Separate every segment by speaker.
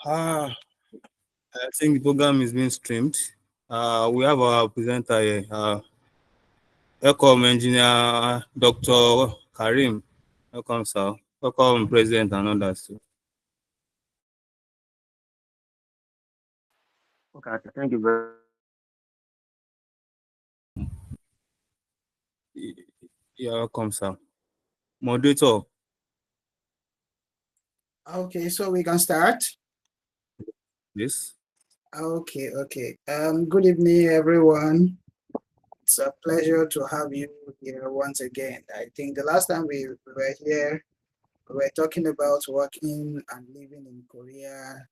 Speaker 1: I think the program is being streamed. We have our presenter here. Welcome, Engineer Dr. Karim. Welcome, sir. Welcome, President and others too.
Speaker 2: Okay, thank you very
Speaker 1: You're welcome, sir. Moderator,
Speaker 3: Okay, so we can start.
Speaker 1: please.
Speaker 3: Okay. Good evening, everyone. It's a pleasure to have you here once again. I think the last time we were here, we were talking about working and living in Korea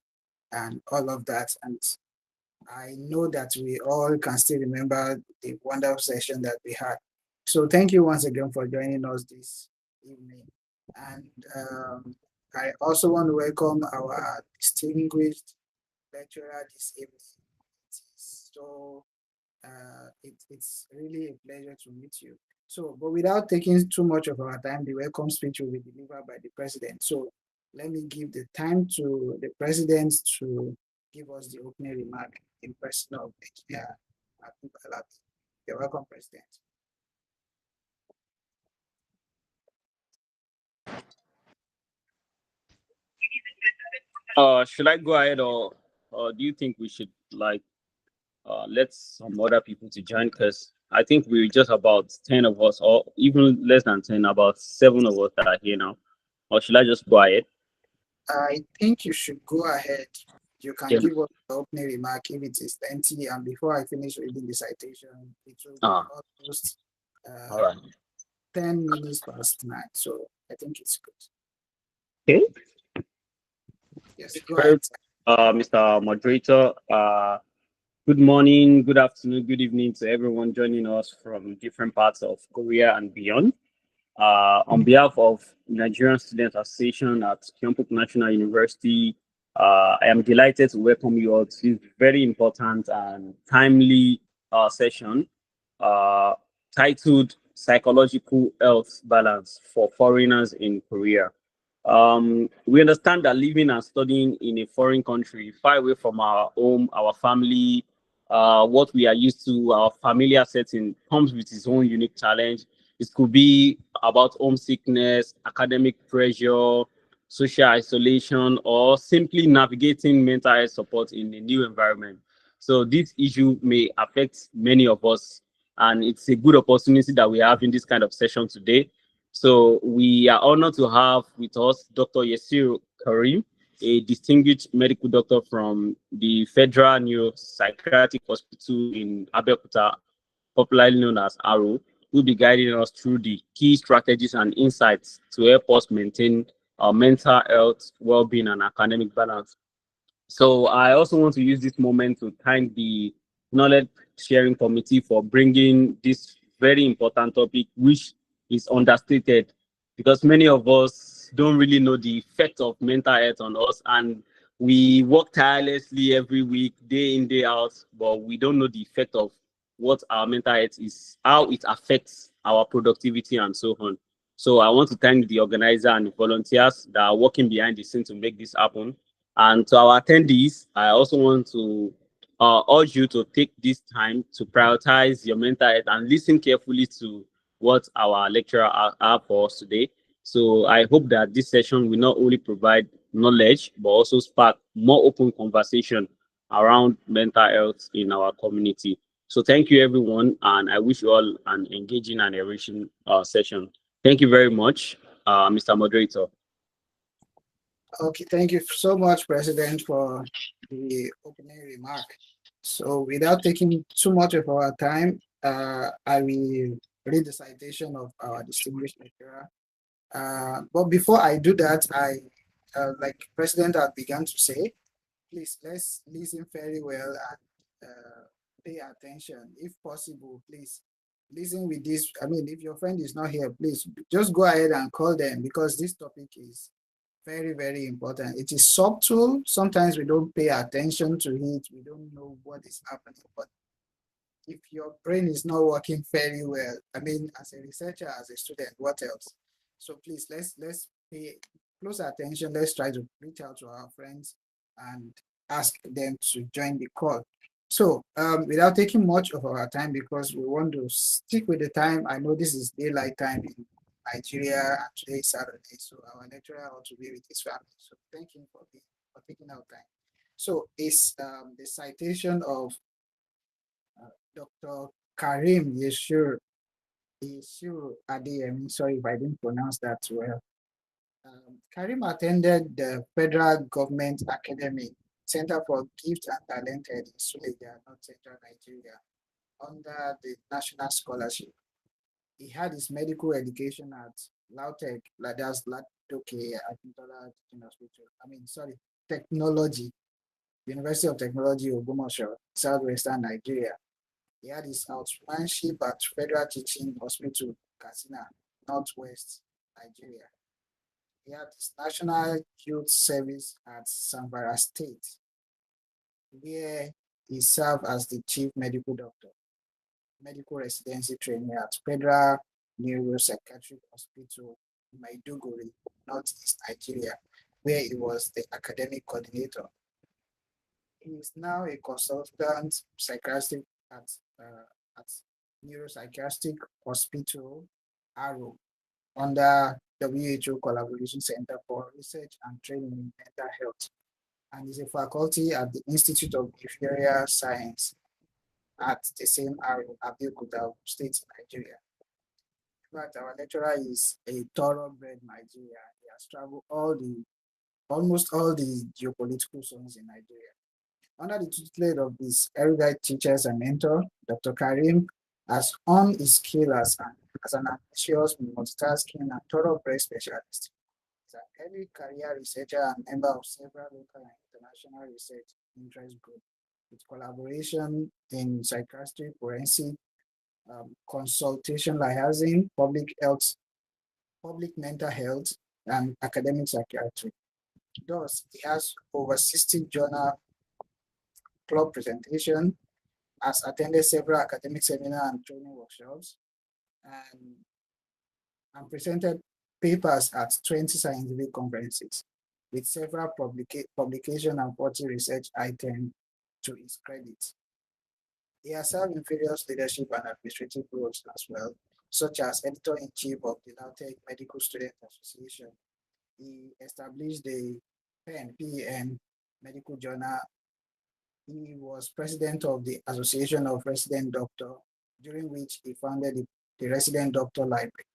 Speaker 3: and all of that. And I know that we all can still remember the wonderful session that we had. So thank you once again for joining us this evening. And I also want to welcome our distinguished lecturer this evening. So it's really a pleasure to meet you. So, but without taking too much of our time, the welcome speech will be delivered by the president. So let me give the time to the president to give us the opening remark in person of Engineer Abdul Alabi. You're welcome, President.
Speaker 2: Should I go ahead, or do you think we should let some other people to join? Because I think we're just about 10 of us, or even less than 10, about 7 of us that are here now. Or should I just go ahead?
Speaker 3: I think you should go ahead. You can
Speaker 2: Yeah.
Speaker 3: give us the opening remark if it is lengthy, and before I finish reading the citation, it will be almost
Speaker 2: All right.
Speaker 3: 10 minutes past 9. So I think it's good.
Speaker 2: Okay.
Speaker 3: Yes, go ahead.
Speaker 2: Mr. Moderator, good morning, good afternoon, good evening to everyone joining us from different parts of Korea and beyond. On behalf of Nigerian Students Association at Kyungpook National University, I am delighted to welcome you all to this very important and timely session uh, titled Psychological Health Balance for Foreigners in Korea. We understand that living and studying in a foreign country, far away from our home, our family, what we are used to, our familiar setting, comes with its own unique challenge. It could be about homesickness, academic pressure, social isolation, or simply navigating mental health support in a new environment. So this issue may affect many of us, and it's a good opportunity that we have in this kind of session today. So we are honored to have with us Dr. Yasir Karim, a distinguished medical doctor from the Federal Neuropsychiatric Hospital in Abeokuta, popularly known as ARO, who will be guiding us through the key strategies and insights to help us maintain our mental health, well-being, and academic balance. So I also want to use this moment to thank the Knowledge Sharing Committee for bringing this very important topic, which is understated, because many of us don't really know the effect of mental health on us, and we work tirelessly every week, day in, day out, but we don't know the effect of what our mental health is, how it affects our productivity, and so on. So I want to thank the organizer and the volunteers that are working behind the scene to make this happen. And to our attendees, I also want to urge you to take this time to prioritize your mental health and listen carefully to what our lecturer have for us today. So I hope that this session will not only provide knowledge, but also spark more open conversation around mental health in our community. So thank you, everyone, and I wish you all an engaging and enriching session. Thank you very much, Mr. Moderator.
Speaker 3: Okay, thank you so much, President, for the opening remark. So without taking too much of our time, I will read the citation of our distinguished lecturer. But before I do that, like President had begun to say, please let's listen very well and pay attention. If possible, please listen with this. I mean, if your friend is not here, please just go ahead and call them, because this topic is very, very important. It is subtle. Sometimes we don't pay attention to it. We don't know what is happening. But if your brain is not working very well, I mean, as a researcher, as a student, what else? So please, let's pay close attention. Let's try to reach out to our friends and ask them to join the call. So without taking much of our time, because we want to stick with the time, I know this is daylight time in Nigeria and today is Saturday, so our lecturer ought to be with his family. So thank him for taking out time. So it's the citation of Dr. Karim Yeshuru Adeyemi. Sorry if I didn't pronounce that well. Karim attended the Federal Government Academy Center for Gifted and Talented in Suleja, North Central Nigeria, under the National Scholarship. He had his medical education at Lautech, that's Ladoke Akintola Teaching Hospital. Technology, University of Technology, Ogbomoso, Southwestern Nigeria. He had his outmanship at Federal Teaching Hospital, Katsina, Northwest Nigeria. He had his National Youth Service at Zamfara State, where he served as the chief medical doctor, medical residency trainee at Federal Neuropsychiatric Hospital, Maiduguri, Northeast Nigeria, where he was the academic coordinator. He is now a consultant psychiatrist at Neuropsychiatric Hospital, Aro, under WHO Collaboration Center for Research and Training in Mental Health, and is a faculty at the Institute of Behavioral Science at the same Aro, Abeokuta State, Nigeria. In fact, our lecturer is a thoroughbred Nigerian. He has traveled almost all the geopolitical zones in Nigeria. Under the tutelage of his erudite teachers and mentor, Dr. Karim has honed his skill as an ambitious, multitasking, and thoroughbred specialist. He's an early career researcher and member of several local and international research interest groups, with collaboration in psychiatry, forensic, consultation liaison, public mental health, and academic psychiatry. Thus, he has over 60 journal club presentation, has attended several academic seminars and training workshops, and presented papers at 20 scientific conferences, with several publication and 40 research items to his credit. He has served in various leadership and administrative roles as well, such as editor-in-chief of the Lautech Medical Student Association. He established the PEN Medical Journal. He was president of the Association of Resident Doctors, during which he founded the Resident Doctor Library.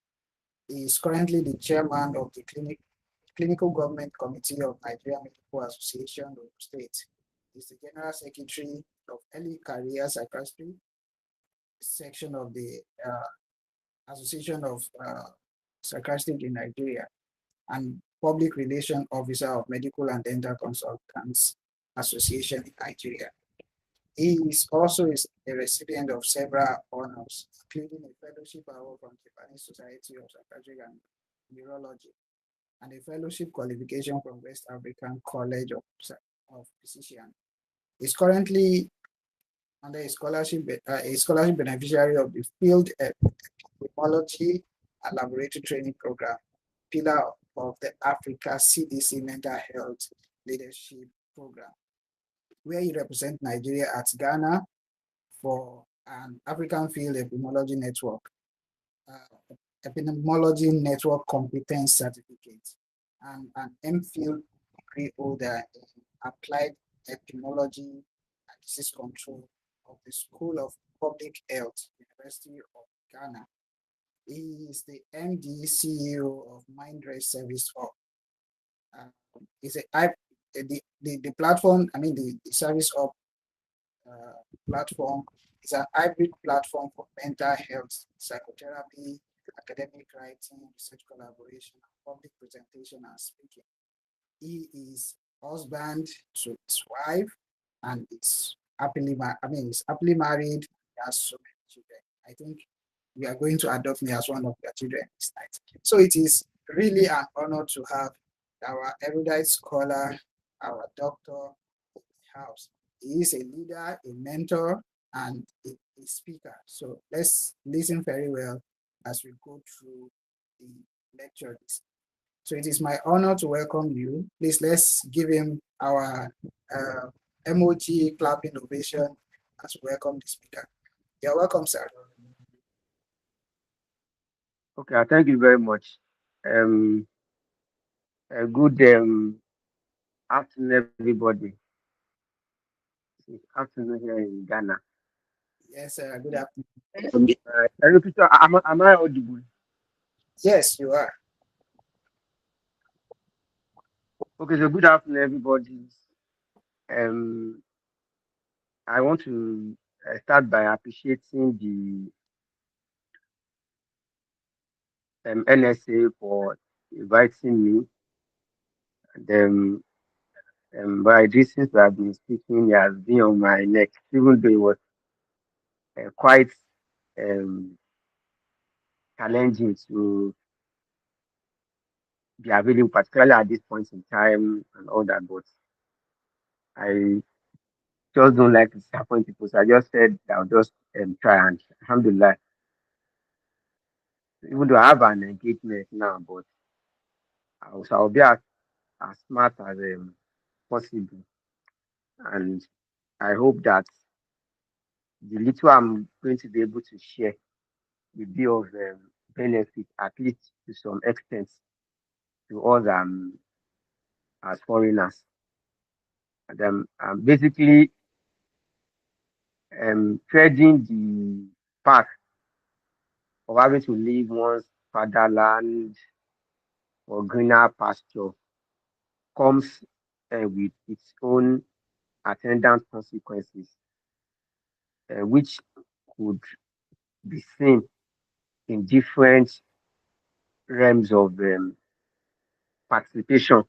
Speaker 3: He is currently the chairman of the Clinical Government Committee of Nigeria Medical Association of State. He is the general secretary of Early Career Psychiatry section of the Association of Psychiatrists in Nigeria, and public relation officer of Medical and Dental Consultants Association in Nigeria. He is also a recipient of several honors, including a fellowship award from the Japanese Society of Psychiatry and Neurology, and a fellowship qualification from West African College of Physicians. He's currently under a scholarship beneficiary of the Field Epidemiology and Laboratory Training Program, pillar of the Africa CDC Mental Health Leadership Program, where he represents Nigeria at Ghana for an African Field Epidemiology Network Competence Certificate, and an MPhil degree holder in Applied Epidemiology and Disease Control of the School of Public Health, University of Ghana. He is the MD CEO of Mindrest Service Hub. The platform, the Service Hub platform is an hybrid platform for mental health, psychotherapy, academic writing, research collaboration, public presentation, and speaking. He is husband to his wife and is happily married. He has so many children. I think we are going to adopt me as one of your children this night. So it is really an honor to have our erudite scholar, our doctor in the house. He is a leader, a mentor, and a speaker. So let's listen very well as we go through the lecture. So it is my honor to welcome you. Please let's give him our emoji clap innovation as we welcome the speaker. You're welcome, sir.
Speaker 4: Okay, thank you very much. Um, a good afternoon, everybody. It's afternoon here in Ghana.
Speaker 3: Yes, sir. Good afternoon.
Speaker 4: Hello, Peter. Am I audible?
Speaker 3: Yes, you are.
Speaker 4: Okay, so good afternoon, everybody. Um, I want to start by appreciating the NSA for inviting me. And by this, since I've been speaking, he has been on my neck, even though it was quite um, challenging to be available, particularly at this point in time and all that. But I just don't like to disappoint people. So I just said I'll just try and alhamdulillah. Even though I have an engagement now, but I'll be as smart as possible. And I hope that the little I'm going to be able to share will be of benefit, at least to some extent, to us as foreigners. And I'm basically treading the path of having to leave one's fatherland or greener pasture comes with its own attendant consequences, which could be seen in different realms of participation.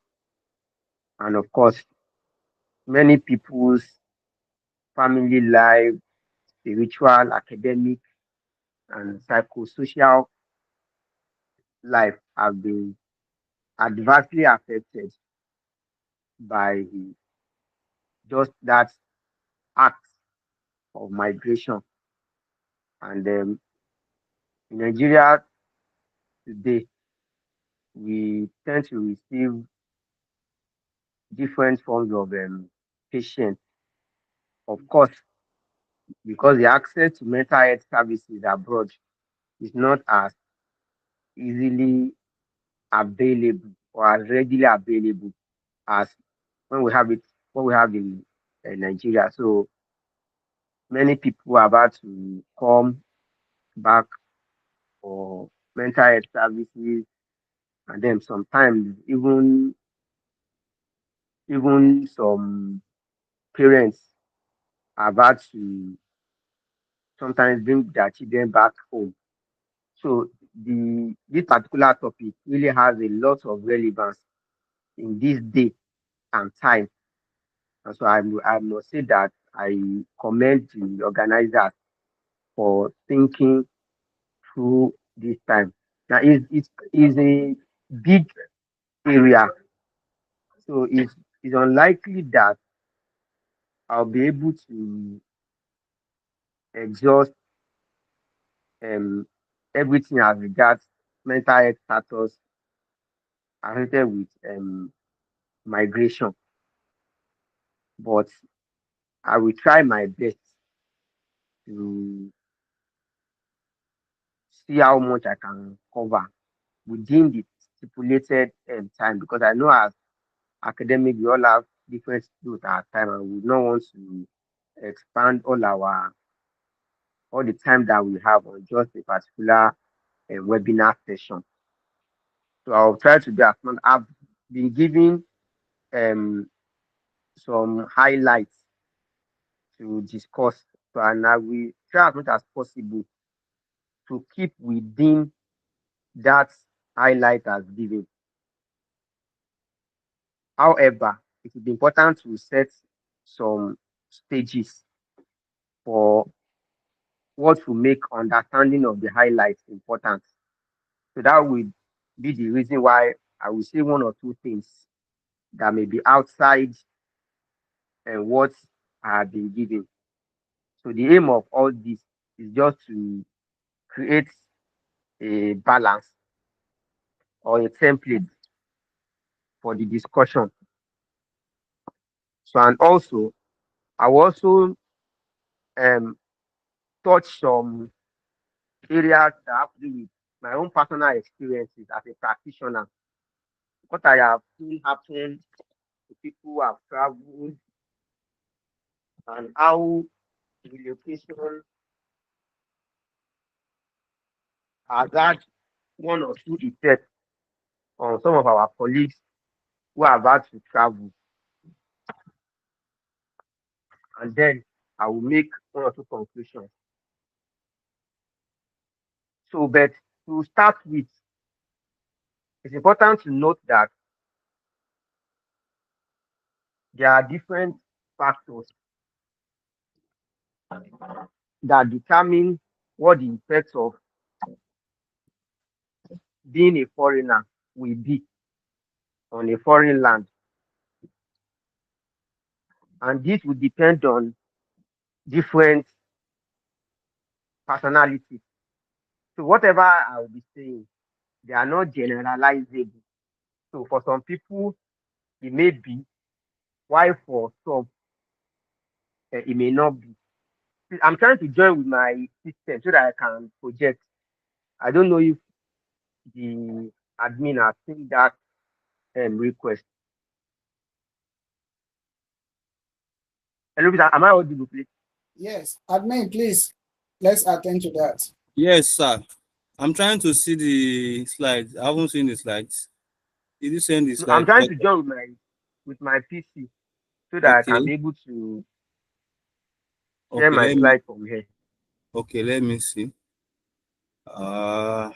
Speaker 4: And of course, many people's family life, spiritual, academic, and psychosocial life have been adversely affected by just that act of migration. And in Nigeria today, we tend to receive different forms of patients. Of course, because the access to mental health services abroad is not as easily available or as readily available as when we have it when we have in Nigeria. So many people are about to come back for mental health services, and then sometimes even some parents are about to sometimes bring their children back home. So the this particular topic really has a lot of relevance in this day and time. And so I must say that I commend the organizers for thinking through this time. Now it is a big area, so it's unlikely that I'll be able to exhaust um everything as regards mental health status affected with migration, but I will try my best to see how much I can cover within the stipulated time, because I know as academic we all have different skills at time, and we don't want to expand all the time that we have on just a particular webinar session. So I'll try to do as much. I've been giving um, some highlights to discuss, so and I will try as much as possible to keep within that highlight as given. However, it is important to set some stages for what will make understanding of the highlights important. So that will be the reason why I will say one or two things that may be outside and what I have been given. So the aim of all this is just to create a balance or a template for the discussion. So, and also, I will also um, touch some areas that have to do with my own personal experiences as a practitioner. What I have seen happen to people who have traveled and how relocation has had one or two effects on some of our colleagues who have had to travel. And then I will make one or two conclusions. So, but to start with, it's important to note that there are different factors that determine what the effects of being a foreigner will be on a foreign land. And this will depend on different personalities. So, whatever I will be saying, they are not generalizable. So, for some people, it may be, while for some, it may not be. I'm trying to join with my system so that I can project. I don't know if the admin has seen that request. Hello, Peter, am I audible, please?
Speaker 3: Yes, admin, please, let's attend to that.
Speaker 1: Yes, sir. I'm trying to see the slides. I haven't seen the slides. Did you send the
Speaker 4: No, I'm
Speaker 1: slides?
Speaker 4: trying to join with my PC so that I can
Speaker 1: Okay.
Speaker 4: be able to share
Speaker 1: Okay,
Speaker 4: my slide from here.
Speaker 1: okay, let me see. Uh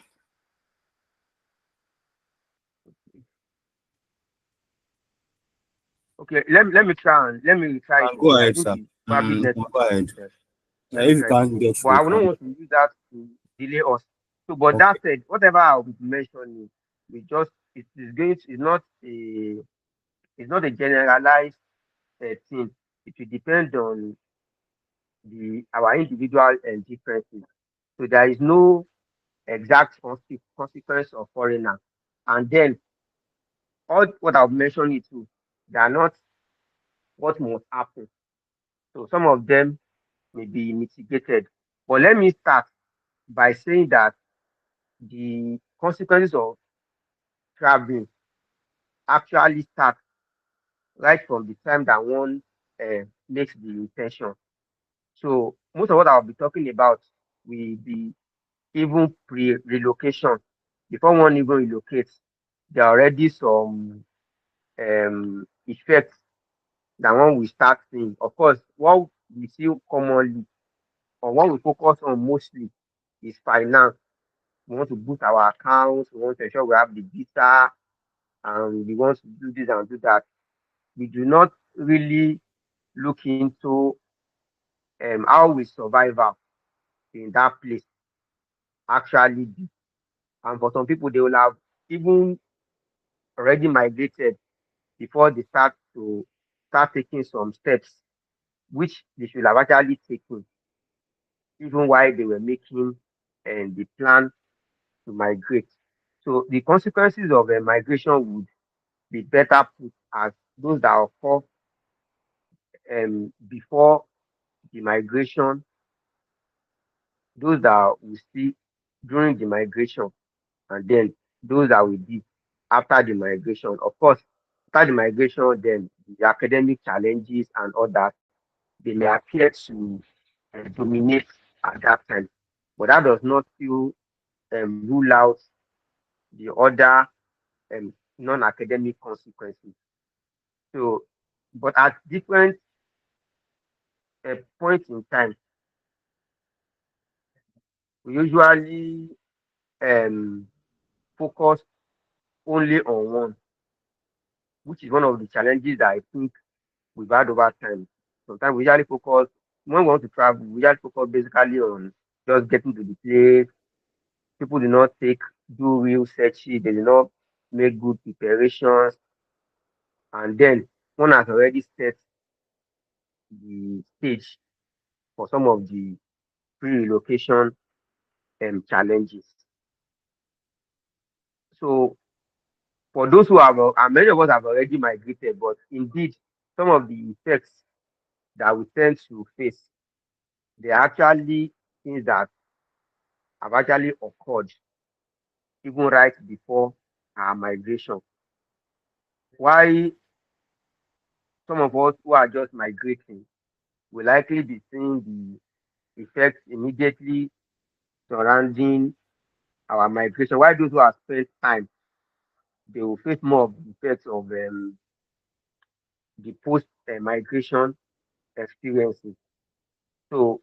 Speaker 4: Okay, let me try it
Speaker 1: go
Speaker 4: again. I
Speaker 1: ahead,
Speaker 4: think
Speaker 1: sir.
Speaker 4: it's probably network.
Speaker 1: Go ahead.
Speaker 4: Yes.
Speaker 1: Yeah,
Speaker 4: Let me
Speaker 1: if you
Speaker 4: try it
Speaker 1: can't
Speaker 4: again.
Speaker 1: get
Speaker 4: But
Speaker 1: through,
Speaker 4: I
Speaker 1: you
Speaker 4: will not
Speaker 1: can.
Speaker 4: want to use that to delay us. So, but that
Speaker 1: Okay.
Speaker 4: said, whatever I'll be mentioning, we just it is going to, it's not a generalized thing. It will depend on the our individual differences. So there is no exact consequence of foreigner. And then all what I've mentioned it to, they are not what must happen. So some of them may be mitigated. But let me start by saying that the consequences of traveling actually start right from the time that one makes the intention. So most of what I'll be talking about will be even pre-relocation. Before one even relocates, there are already some effects that one will start seeing. Of course, what we see commonly or what we focus on mostly is finance. We want to boost our accounts, we want to ensure we have the visa, and we want to do this and do that. We do not really look into how we survival in that place actually be. And for some people, they will have even already migrated before they start taking some steps which they should have actually taken even while they were making the plan to migrate. So the consequences of a migration would be better put as those that occur before the migration, those that we see during the migration, and then those that will be after the migration. Of course, after the migration, then the academic challenges and all that, they may appear to dominate at that time. But that does not still rule out the other non-academic consequences. So, but at different points in time, we usually um, focus only on one, which is one of the challenges that I think we've had over time. Sometimes we usually focus when we want to travel, we usually focus basically on just getting to the place. People do not do real searches, they do not make good preparations, and then one has already set the stage for some of the pre-relocation challenges. So for those who have, and many of us have already migrated, but indeed some of the effects that we tend to face, they are actually things that have actually occurred even right before our migration. Why some of us who are just migrating will likely be seeing the effects immediately surrounding our migration. Why those who have spent time, they will face more of the effects of the post migration experiences. So,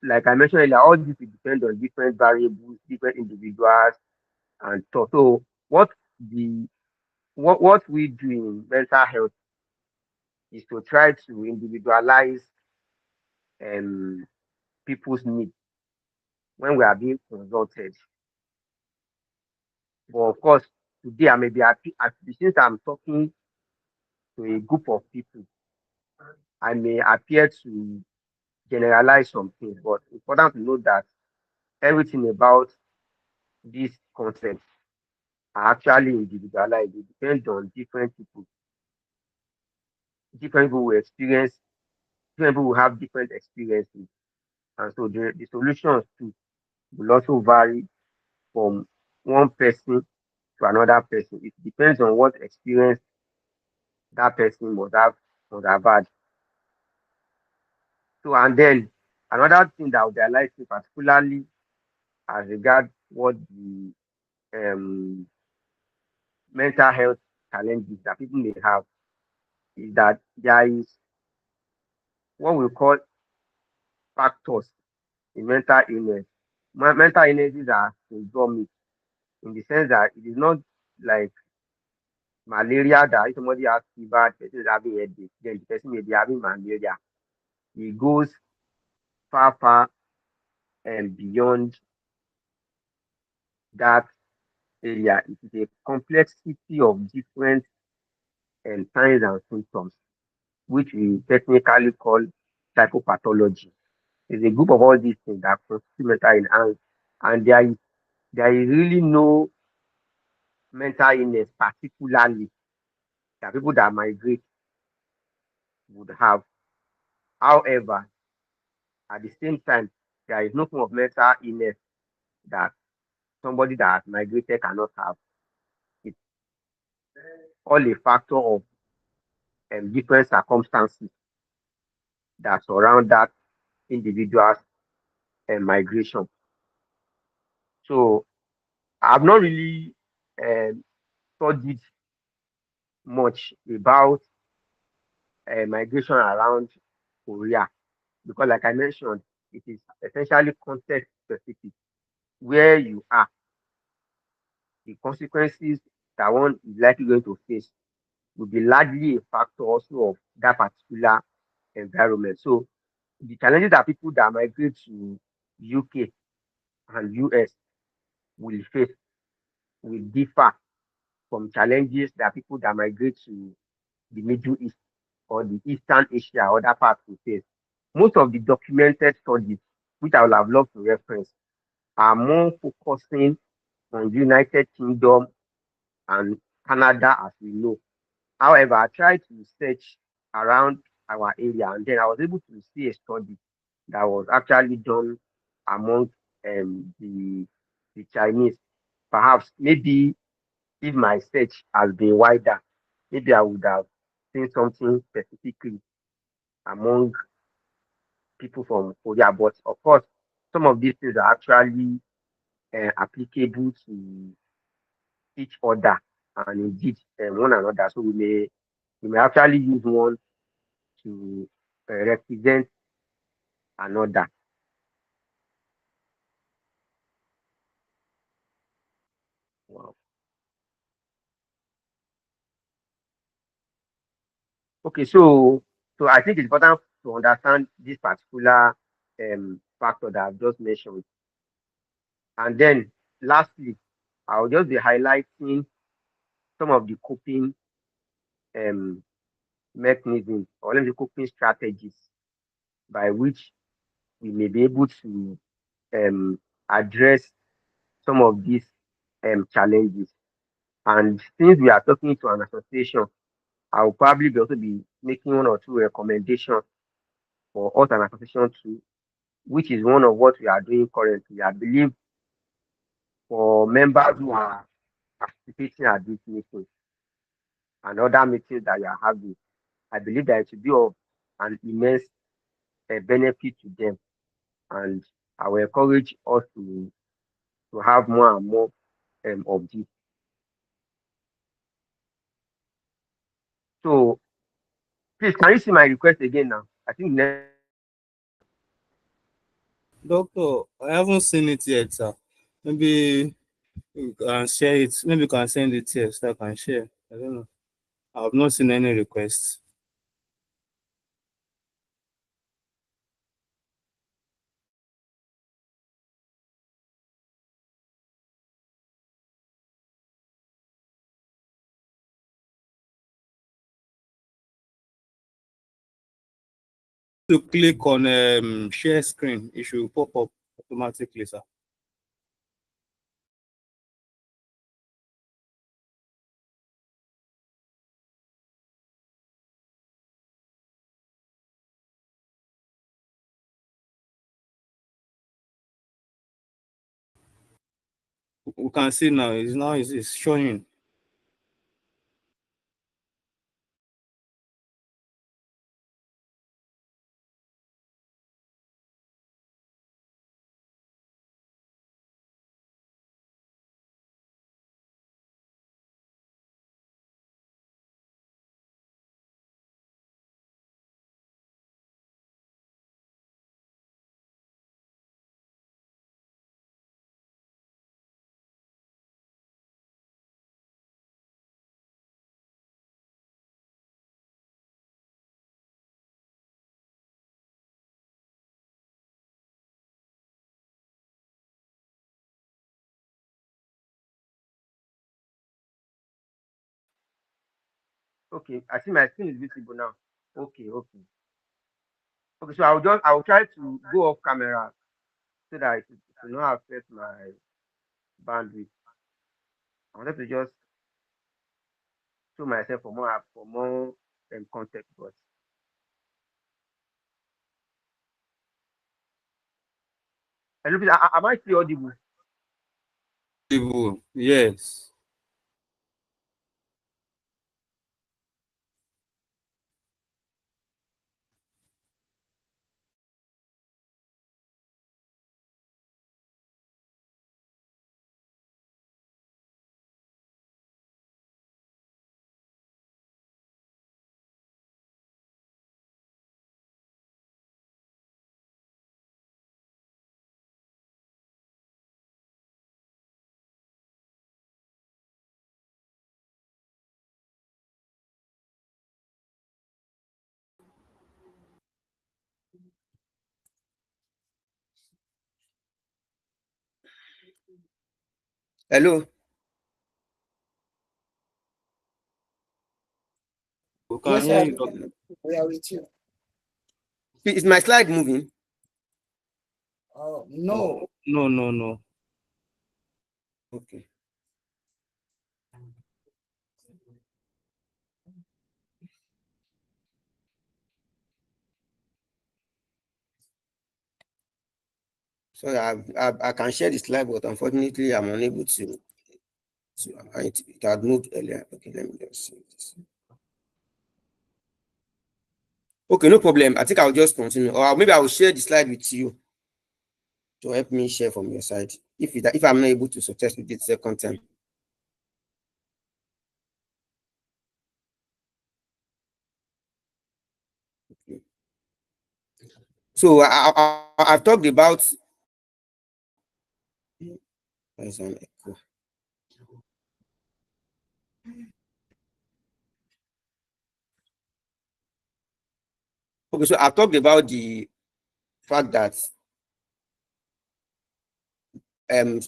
Speaker 4: like I mentioned earlier, all this will depend on different variables, different individuals, and so. So, the what we do in mental health is to try to individualize um, people's needs when we are being consulted. But of course, today I may be happy since I'm talking to a group of people, I may appear to generalize some things, but it's important to note that everything about these concepts are actually individualized. It depends on different people. Different people will experience, different people will have different experiences. And so the solutions too will also vary from one person to another person. It depends on what experience that person must have had. So and then another thing that would be highlighted, particularly as regard what the um, mental health challenges that people may have, is that there is what we call factors in mental illness. Mental illnesses are syndromic in the sense that it is not like malaria that if somebody has fever, the person is having headache, then the person may be having malaria. It goes far, far and beyond that area. It is a complexity of different signs and symptoms, which we technically call psychopathology. It's a group of all these things that constitute mental illness, and there is really no mental illness particularly that people that migrate would have. However, at the same time, there is no form of mental illness that somebody that has migrated cannot have. It's all a factor of different circumstances that surround that individual's migration. So I've not really um, studied much about migration around Korea because, like I mentioned, it is essentially context specific. Where you are, the consequences that one is likely going to face will be largely a factor also of that particular environment. So the challenges that people that migrate to UK and US will face will differ from challenges that people that migrate to the Middle East or the Eastern Asia or other parts will face. Most of the documented studies, which I would have loved to reference, are more focusing on United Kingdom and Canada, as we know. However, I tried to search around our area, and then I was able to see a study that was actually done among the Chinese. Perhaps maybe if my search has been wider, maybe I would have seen something specifically among people from Korea. But of course, some of these things are actually applicable to each other and indeed one another. So we may actually use one to represent another. Wow. Okay, so I think it's important to understand this particular factor that I've just mentioned. And then lastly, I'll just be highlighting some of the coping um, mechanisms or let me say coping strategies by which we may be able to um, address some of these challenges. And since we are talking to an association, I'll probably also be making one or two recommendations for us and association too, which is one of what we are doing currently. I believe for members who are participating at this meeting and other meetings that you are having, I believe that it should be of an immense benefit to them. And I will encourage us to have more and more of this. So please, can you see my request again now? I think
Speaker 1: Doctor, I haven't seen it yet, sir. Maybe you can share it. Maybe you can send it here so I can share. I don't know. I have not seen any requests. To click on share screen, it should pop up automatically, sir. We can see now. It's showing.
Speaker 4: okay, I see my screen is visible now. Okay, okay. Okay, so I'll try to go off camera so that it will not affect my bandwidth. I wanted to just show myself for more context, but hello, please, am I still audible?
Speaker 1: Yes.
Speaker 4: Hello.
Speaker 1: We can
Speaker 3: Yes,
Speaker 1: hear
Speaker 3: sir.
Speaker 1: you, doctor.
Speaker 3: We are with you.
Speaker 4: Is my slide moving?
Speaker 3: Oh, no.
Speaker 1: No.
Speaker 4: Okay. So I can share the slide, but unfortunately I'm unable to. It had moved earlier. Okay, let me just see this. Okay, no problem. I think I'll just continue, or maybe I will share the slide with you to help me share from your side. If I'm not able to successfully do the second time. Okay. So I've talked about. There's an echo. Okay, so I've talked about the fact that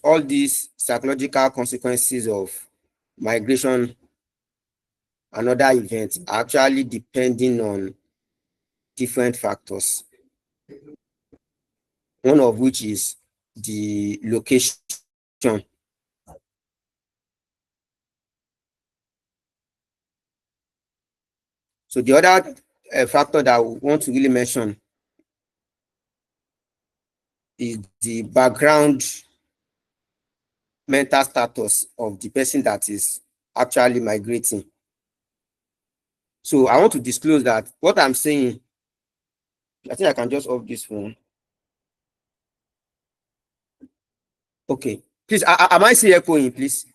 Speaker 4: all these psychological consequences of migration and other events are actually depending on different factors, one of which is the location. So the other factor that we want to really mention is the background mental status of the person that is actually migrating. So I want to disclose that what I'm saying, I think I can just off this one. Okay, please, am I still echoing, please?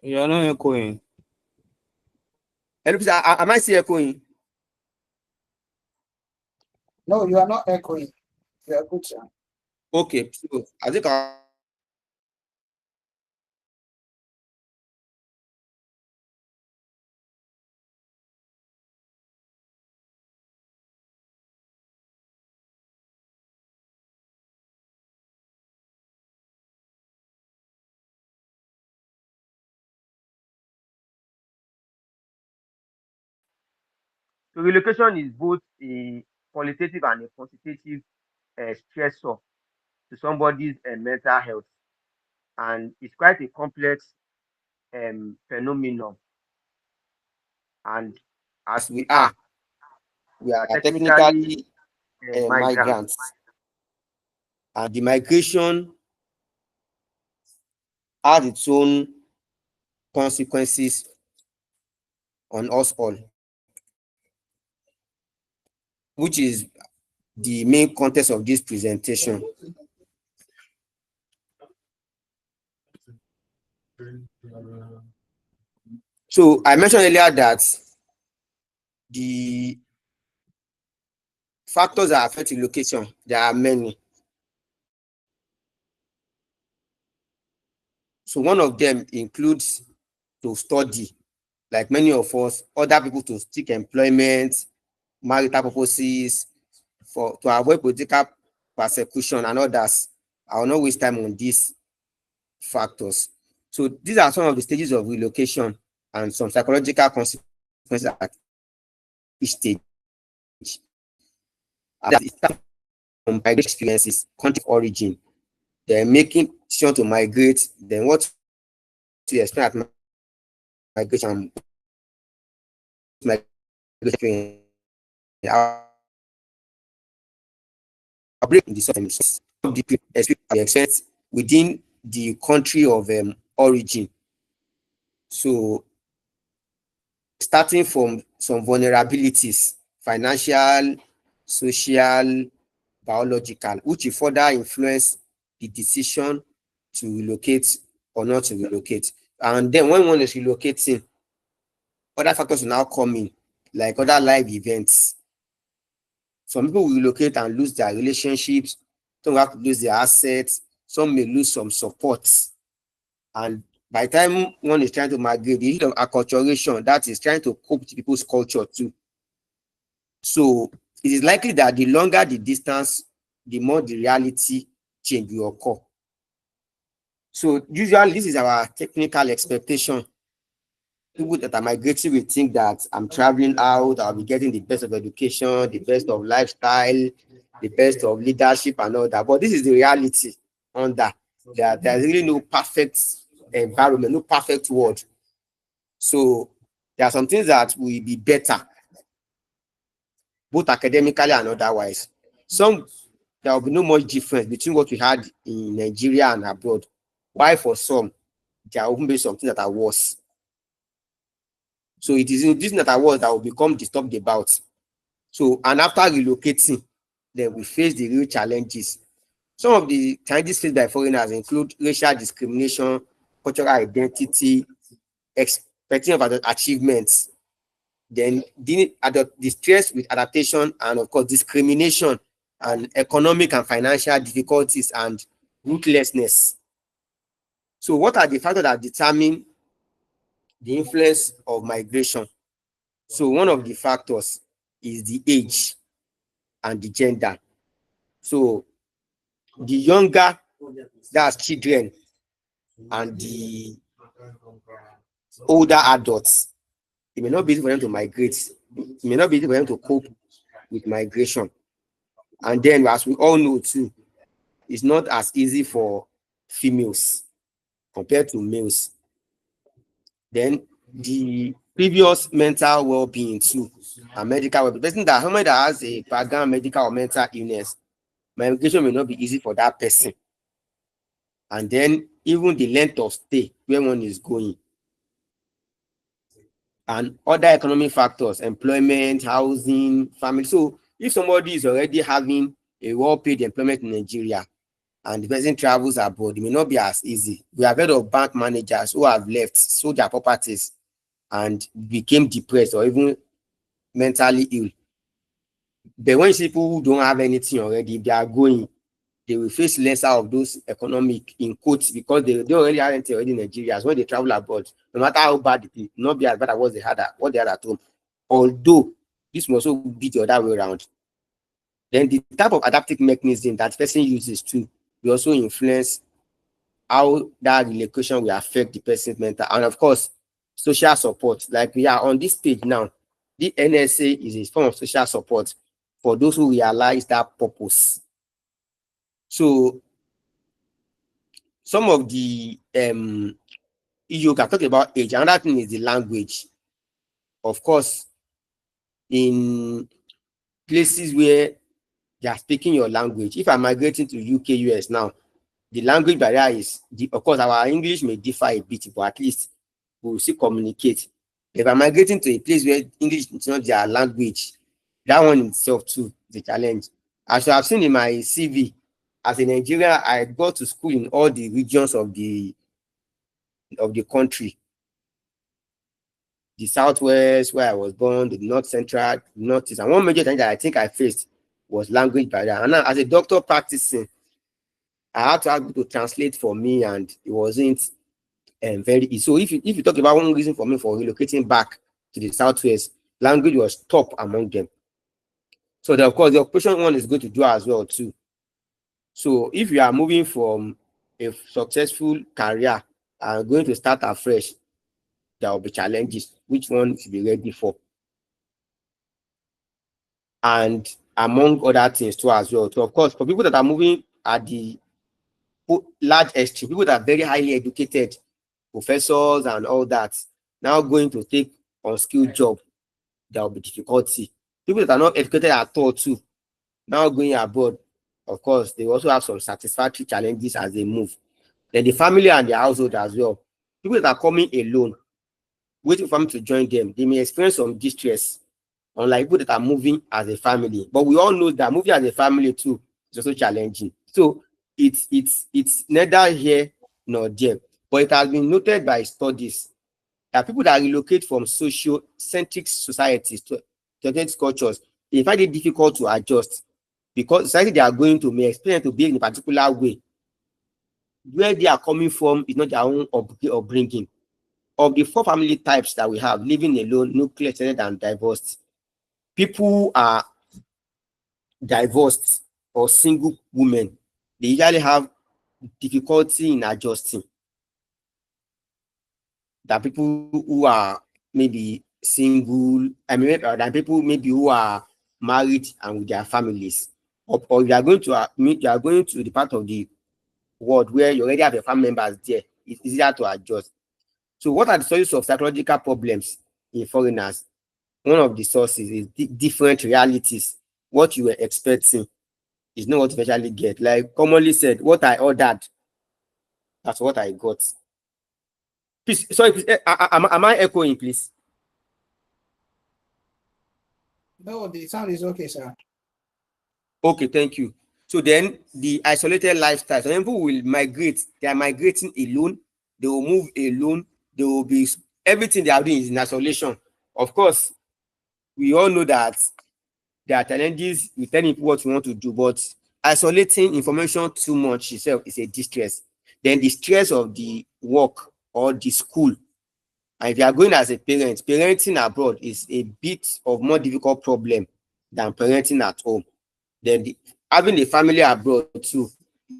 Speaker 1: You are not echoing.
Speaker 4: Hello, please, am I still echoing?
Speaker 3: No, you are not echoing. You are good, sir.
Speaker 4: Okay, so I think so relocation is both a qualitative and a quantitative stressor to somebody's mental health, and it's quite a complex phenomenon. And as we are technically migrants, and the migration has its own consequences on us all, which is the main context of this presentation. So I mentioned earlier that the factors that affect relocation, there are many. So one of them includes to study, like many of us, other people to seek employment, marital purposes, to avoid political persecution and others. I will not waste time on these factors. So these are some of the stages of relocation and some psychological consequences at each stage. That is from migration experiences, country of origin, then making decision to migrate, then what to expect at migration, migration break in the substance of the experience within the country of origin. So starting from some vulnerabilities, financial, social, biological, which will further influence the decision to relocate or not to relocate. And then when one is relocating, other factors will now come in, like other life events. Some people will relocate and lose their relationships, some will have to lose their assets, some may lose some support. And by the time one is trying to migrate, the issue of acculturation, that is trying to cope with people's culture too. So it is likely that the longer the distance, the more the reality change will occur. So usually this is our technical expectation. People that are migrating will think that I'm traveling out, I'll be getting the best of education, the best of lifestyle, the best of leadership and all that. But this is the reality on that. There's really no perfect environment, no perfect world. So there are some things that will be better, both academically and otherwise. There will be no much difference between what we had in Nigeria and abroad. Why for some, there will be something that are worse. So it is this that are worse that will become disturbed about. So, and after relocating, then we face the real challenges. Some of the challenges faced by foreigners include racial discrimination, cultural identity, expecting of achievements, then the stress with adaptation, and of course discrimination and economic and financial difficulties and ruthlessness. So what are the factors that determine the influence of migration? So one of the factors is the age and the gender. So the younger, that's children, and the older adults, it may not be easy for them to migrate. It may not be easy for them to cope with migration. And then, as we all know too, it's not as easy for females compared to males. Then the previous mental well-being too and medical well-being. Person that somebody that has a background medical or mental illness, migration may not be easy for that person. And then even the length of stay where one is going. And other economic factors, employment, housing, family. So if somebody is already having a well-paid employment in Nigeria and the person travels abroad, it may not be as easy. We have heard of bank managers who have left, sold their properties, and became depressed or even mentally ill. But when you see people who don't have anything already, if they are going, they will face lesser of those economic in quotes because they already have anything already in Nigeria. So when they travel abroad, no matter how bad it is, not be as bad as what they had at home. Although this must also be the other way around. Then the type of adaptive mechanism that person uses too will also influence how that relocation will affect the person's mental. And of course, social support. Like we are on this page now, the NSA is a form of social support for those who realize that purpose. So some of the you can talk about age. Another thing is the language. Of course, in places where they are speaking your language, if I'm migrating to UK, US now, the language barrier is, of course, our English may differ a bit, but at least we'll still communicate. If I'm migrating to a place where English is not their language, that one itself too is a challenge. As you have seen in my CV, as a Nigerian, I go to school in all the regions of the country. The Southwest, where I was born, the North Central, Northeast. And one major thing that I think I faced was language barrier. And now, as a doctor practicing, I had to have people to translate for me, and it wasn't very easy. So if you talk about one reason for me for relocating back to the Southwest, language was top among them. So then, of course, the occupation one is going to do as well too. So if you are moving from a successful career and going to start afresh, there will be challenges. Which one should be ready for? And among other things too as well. So of course, for people that are moving at the large extreme, people that are very highly educated, professors and all that, now going to take unskilled job, there will be difficulty. People that are not educated at all too, now going abroad, of course, they also have some satisfactory challenges as they move. Then the family and the household as well. People that are coming alone, waiting for them to join them, they may experience some distress, unlike people that are moving as a family. But we all know that moving as a family too is also challenging. So it's neither here nor there. But it has been noted by studies that people that relocate from socio-centric societies to alternative cultures, they find it difficult to adjust because the society they are going to may experience to be in a particular way. Where they are coming from is not their own upbringing. Of the 4 family types that we have, living alone, nuclear, extended, and divorced, people are divorced or single women. They usually have difficulty in adjusting. That people who are maybe single, than people maybe who are married and with their families, or you are going to the part of the world where you already have your family members there. It's easier to adjust. So what are the sources of psychological problems in foreigners? One of the sources is different realities. What you were expecting is not what you eventually get. Like commonly said, what I ordered, that's what I got. Please, sorry, please, am I echoing, please?
Speaker 3: No, the sound is okay, sir.
Speaker 4: Okay, thank you. So then the isolated lifestyle. So people will migrate. They are migrating alone. They will move alone. They will be, everything they are doing is in isolation. Of course, we all know that there are challenges with telling people what you want to do, but isolating information too much itself is a distress. Then the stress of the work or the school. And if you are going as a parent, parenting abroad is a bit of more difficult problem than parenting at home. Then having a family abroad too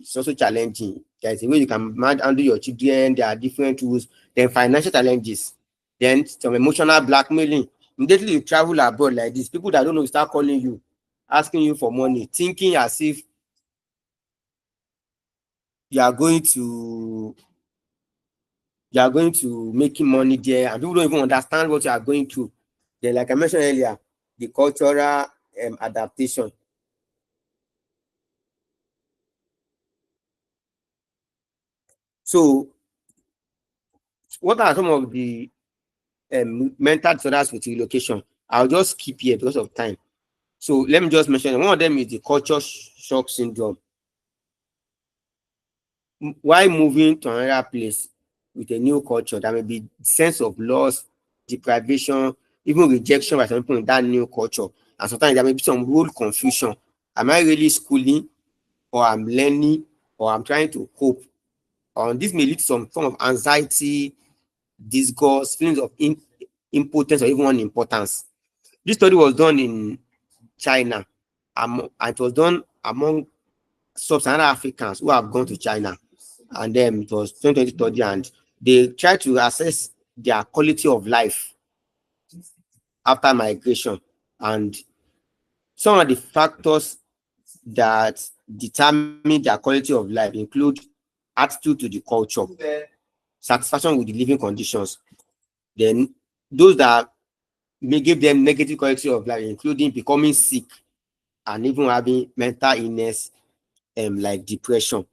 Speaker 4: is also challenging. There is a way you can handle your children. There are different rules. Then financial challenges. Then some emotional blackmailing. Immediately you travel abroad like this, people that don't know start calling you, asking you for money, thinking as if you are going to you are going to making money there, and people don't even understand what you are going through. Then, like I mentioned earlier, the cultural adaptation. So, what are some of the mental disorders with relocation? I'll just skip here because of time. So let me just mention one of them is the culture shock syndrome. While moving to another place with a new culture, there may be sense of loss, deprivation, even rejection by some people in that new culture. And sometimes there may be some role confusion. Am I really schooling, or I'm learning, or I'm trying to cope? This may lead to some form of anxiety, disgust, feelings of impotence, or even unimportance. This study was done in China. It was done among sub-Saharan Africans who have gone to China. And then it was 2020 study, and they tried to assess their quality of life after migration. And some of the factors that determine their quality of life include attitude to the culture, satisfaction with the living conditions. Then those that may give them negative quality of life, including becoming sick and even having mental illness, like depression.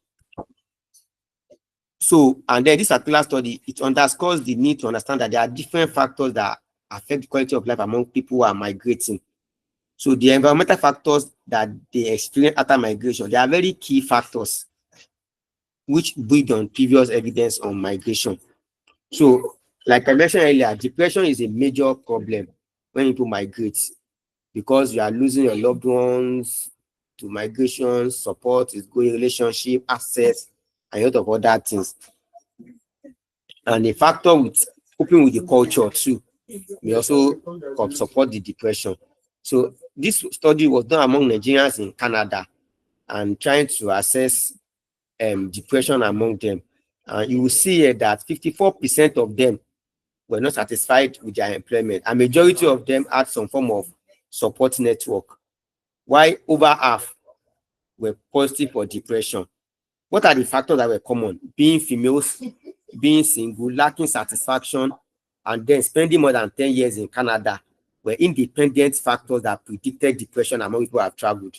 Speaker 4: So, and then this particular study, it underscores the need to understand that there are different factors that affect the quality of life among people who are migrating. So the environmental factors that they experience after migration, they are very key factors which build on previous evidence on migration. So, like I mentioned earlier, depression is a major problem when people migrate, because you are losing your loved ones to migration, support is going, relationship, access, and a lot of other things. And a factor with coping with the culture too may also support the depression. So this study was done among Nigerians in Canada and trying to assess depression among them. You will see here that 54% of them were not satisfied with their employment. A majority of them had some form of support network, while over half were positive for depression. What are the factors that were common? Being females, being single, lacking satisfaction, and then spending more than 10 years in Canada were independent factors that predicted depression among people who have traveled.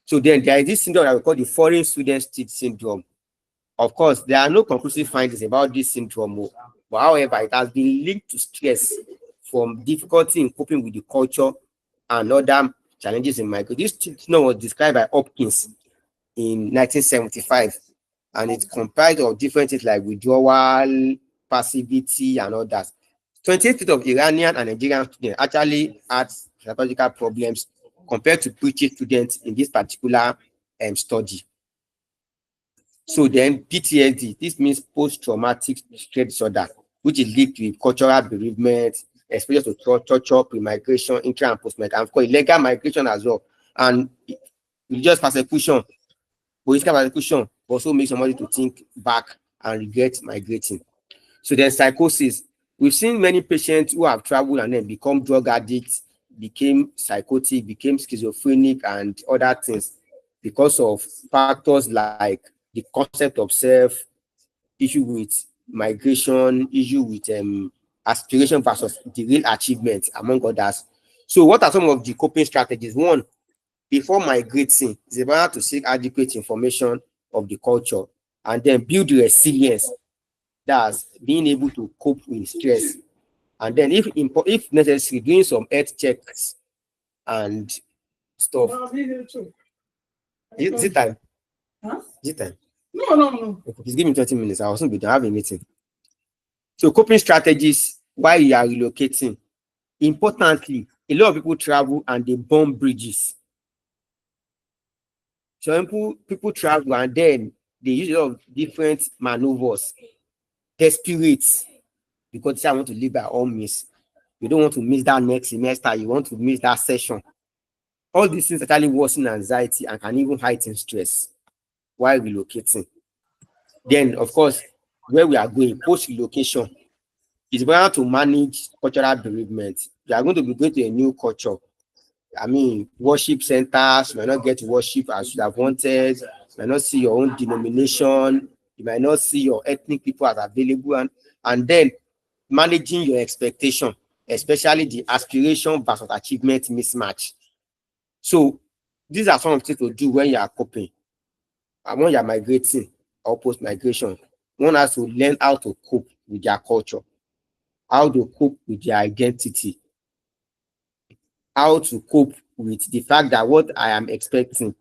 Speaker 4: So then there is this syndrome that we call the foreign student state syndrome. Of course, there are no conclusive findings about this syndrome, but however, it has been linked to stress from difficulty in coping with the culture and other challenges in migration. This syndrome was described by Hopkins in 1975, and it comprised of different things like withdrawal, passivity, and others. 28% of Iranian and Nigerian students actually had psychological problems compared to British students in this particular study. So then PTSD, this means post-traumatic stress disorder, which is linked with cultural bereavement, exposure to torture, pre-migration, intra and post-migration, and of course illegal migration as well. And religious persecution, political persecution also makes somebody to think back and regret migrating. So then psychosis. We've seen many patients who have traveled and then become drug addicts, became psychotic, became schizophrenic, and other things because of factors like the concept of self, issue with migration, issue with aspiration versus the real achievement, among others. So what are some of the coping strategies? One, before migrating, it's important to seek adequate information of the culture and then build resilience. That's being able to cope with stress. And then if necessary, doing some health checks and stuff. Is it time?
Speaker 3: Huh?
Speaker 4: Is it time?
Speaker 3: No.
Speaker 4: Okay, please give me 20 minutes. I will soon be done. I have a meeting. So coping strategies while you are relocating. Importantly, a lot of people travel and they burn bridges. So people travel and then they use a lot of different maneuvers, desperate, because they want to live by all means. You don't want to miss that next semester. You want to miss that session. All these things actually worsen anxiety and can even heighten stress while relocating. Then, of course, where we are going, post-relocation, it's better to manage cultural bereavement. You are going to be going to a new culture. I mean, worship centers, you might not get to worship as you have wanted, you might not see your own denomination, you might not see your ethnic people as available, and and then managing your expectation, especially the aspiration versus achievement mismatch. So these are some of the things to do when you are coping and when you are migrating or post-migration. One has to learn how to cope with their culture, how to cope with their identity, how to cope with the fact that what I am expecting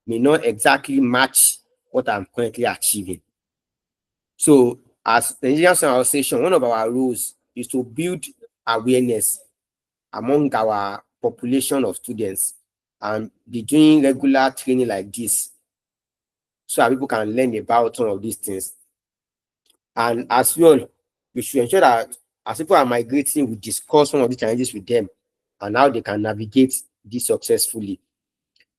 Speaker 4: may not exactly match what I'm currently achieving. So as the Nigerian Student Association, one of our roles is to build awareness among our population of students and be doing regular training like this so that people can learn about some of these things. And as well, we should ensure that as people are migrating, we discuss some of the challenges with them and how they can navigate this successfully.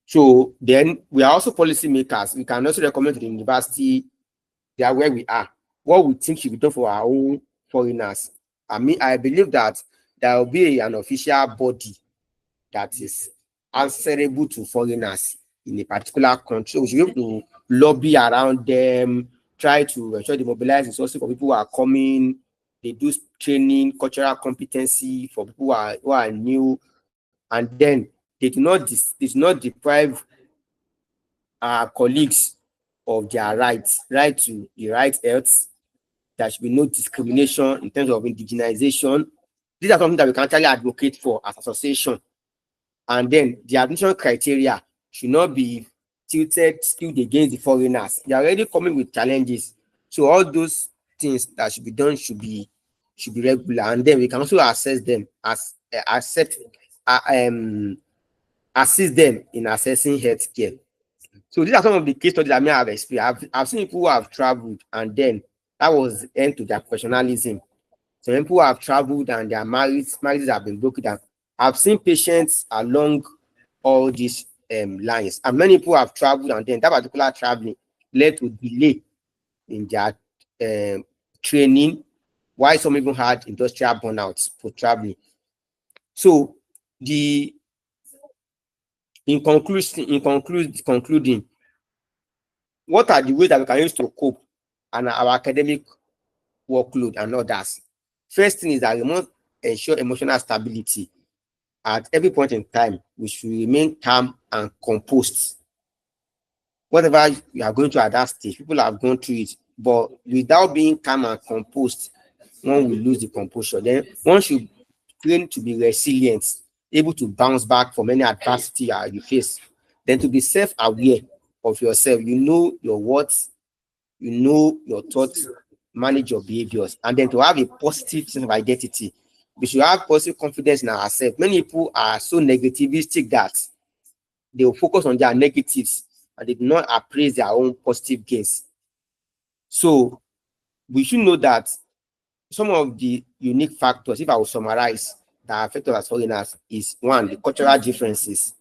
Speaker 4: So then we are also policy makers. We can also recommend to the university that where we are, what we think should be done for our own foreigners. I believe that there will be an official body that is answerable to foreigners in a particular country. We should be able to lobby around them, try to ensure they mobilize resources for people who are coming. They do training, cultural competency for people who are new, and then they do not deprive our colleagues of their rights, right to the right health. There should be no discrimination in terms of indigenization. These are something that we can actually advocate for as association. And then the admission criteria should not be skewed against the foreigners. They are already coming with challenges. So all those things that should be done should be regular. And then we can also assist them assist them in assessing healthcare. So these are some of the case studies I may have experienced. I've seen people who have traveled and then that was the end to their professionalism. So people who have traveled and their marriages have been broken down. I've seen patients along all these lines, and many people have traveled and then that particular traveling led to delay in their training, why some even had industrial burnouts for traveling. So concluding, what are the ways that we can use to cope and our academic workload and others? First thing is that we must ensure emotional stability. At every point in time, we should remain calm and composed. Whatever you are going through at that stage, people have gone through it, but without being calm and composed, one will lose the composure. Then one should train to be resilient, able to bounce back from any adversity you face. Then to be self-aware of yourself, you know your words, you know your thoughts, manage your behaviors, and then to have a positive sense of identity. We should have positive confidence in ourselves. Many people are so negativistic that they will focus on their negatives and they do not appraise their own positive gains. So we should know that some of the unique factors, if I will summarize, that affect us as foreigners is one, the cultural differences,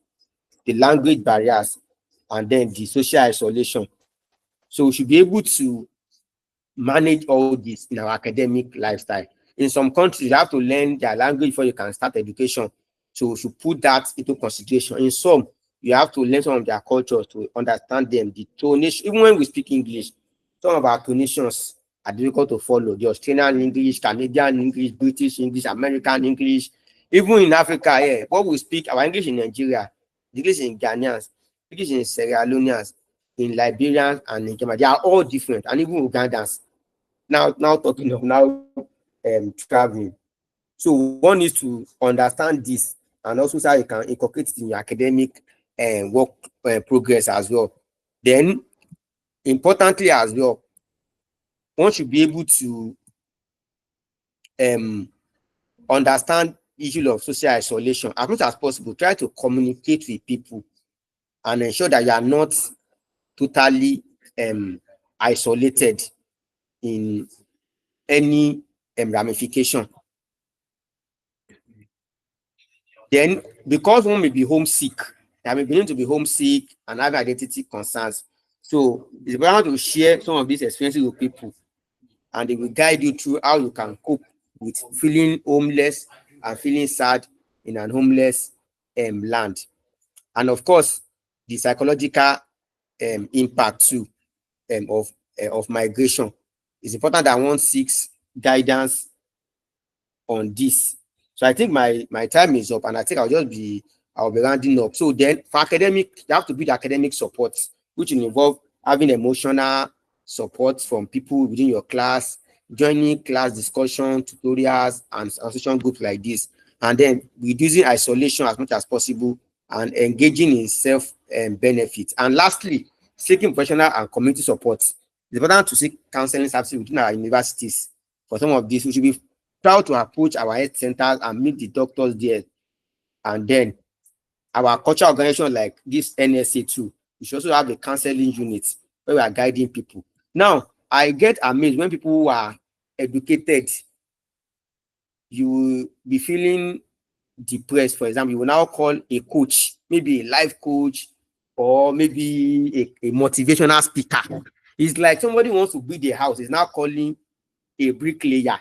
Speaker 4: the language barriers, and then the social isolation. So we should be able to manage all this in our academic lifestyle. In some countries, you have to learn their language before you can start education. So we should put that into consideration. In some, you have to learn some of their cultures to understand them. The tonation, even when we speak English, some of our tonations are difficult to follow. The Australian English, Canadian English, British English, American English. Even in Africa, yeah, what we speak, our English in Nigeria, English in Ghanaians, English in Sierra Leoneans, in Liberians, and in Kenya, they are all different, and even Ugandans. Now talking of traveling. So one is to understand this and also so you can incorporate it in your academic work progress as well. Then, importantly as well, one should be able to understand the issue of social isolation. As much as possible, try to communicate with people and ensure that you are not totally isolated in any ramification. Then, because one may be homesick, they may begin to be homesick and have identity concerns. So it's important to share some of these experiences with people, and they will guide you through how you can cope with feeling homeless and feeling sad in an homeless land. And of course, the psychological impact too of migration. It's important that one seeks guidance on this. So I think my time is up, and I think I'll be rounding up. So then for academic, you have to build academic support, which will involve having emotional support from people within your class, joining class discussion, tutorials, and association groups like this, and then reducing isolation as much as possible and engaging in self benefit. And lastly, seeking professional and community support. It's important to seek counseling services within our universities. For some of these, we should be proud to approach our health centers and meet the doctors there. And then our cultural organization like this NSA too, we should also have a counseling unit where we are guiding people. Now, I get amazed when people who are educated, you will be feeling depressed. For example, you will now call a coach, maybe a life coach, or maybe a motivational speaker. It's like somebody wants to build a house, is now calling a bricklayer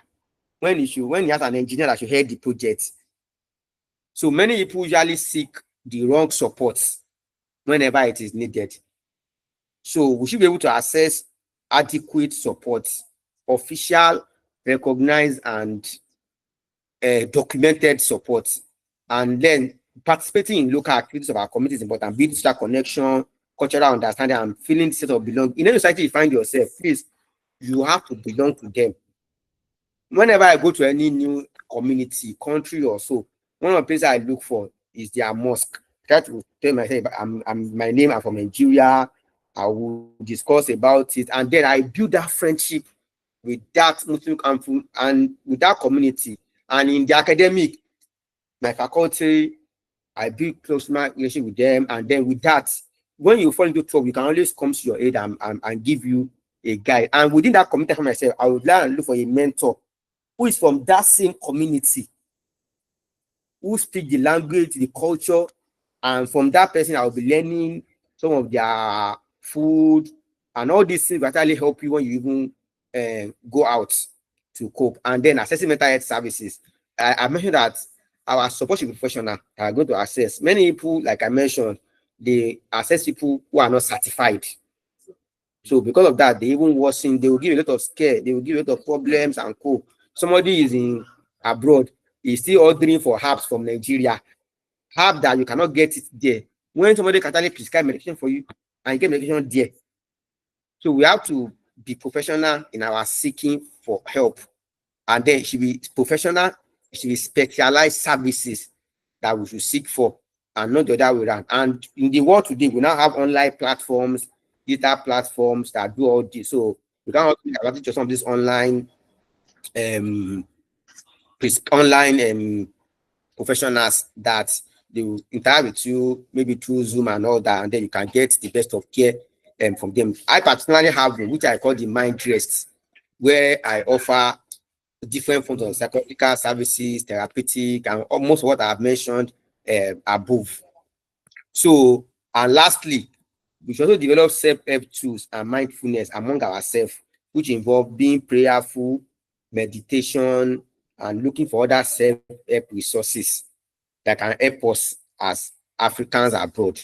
Speaker 4: when he has an engineer that should head the project. So many people usually seek the wrong support whenever it is needed. So we should be able to access adequate support, official, recognized, and documented support. And then participating in local activities of our community is important. Building social connection, cultural understanding, and feeling the sense of belonging. In any society you find yourself, please, you have to belong to them. Whenever I go to any new community, country or so, one of the places I look for is their mosque. I try to tell myself, my name, I'm from Nigeria. I will discuss about it, and then I build that friendship with that Muslim and with that community. And in the academic, my faculty, I build close relationship with them, and then with that, when you fall into trouble, you can always come to your aid and give you a guide. And within that community for myself, I would like to look for a mentor who is from that same community, who speak the language, the culture, and from that person, I'll be learning some of their food and all these things that actually help you when you even go out to cope. And then assessing mental health services. I mentioned that our support should be professional. Are going to assess. Many people, like I mentioned, they assess people who are not certified. So because of that, they even worsen, they will give a lot of scare, they will give a lot of problems and co. Somebody is in abroad, is still ordering for herbs from Nigeria, herb that you cannot get it there. When somebody can actually prescribe medication for you and you get medication there. So we have to be professional in our seeking for help. And then it should be professional, it should be specialized services that we should seek for, and not the other way around. And in the world today, we now have online platforms, digital platforms that do all this. So we can also take advantage of some of these online professionals that they will interact with you, maybe through Zoom and all that, and then you can get the best of care from them. I particularly have one, which I call the Mind Rest, where I offer different forms of psychological services, therapeutic, and almost what I have mentioned above. So, and lastly, we should also develop self-help tools and mindfulness among ourselves, which involve being prayerful, meditation, and looking for other self-help resources that can help us as Africans abroad.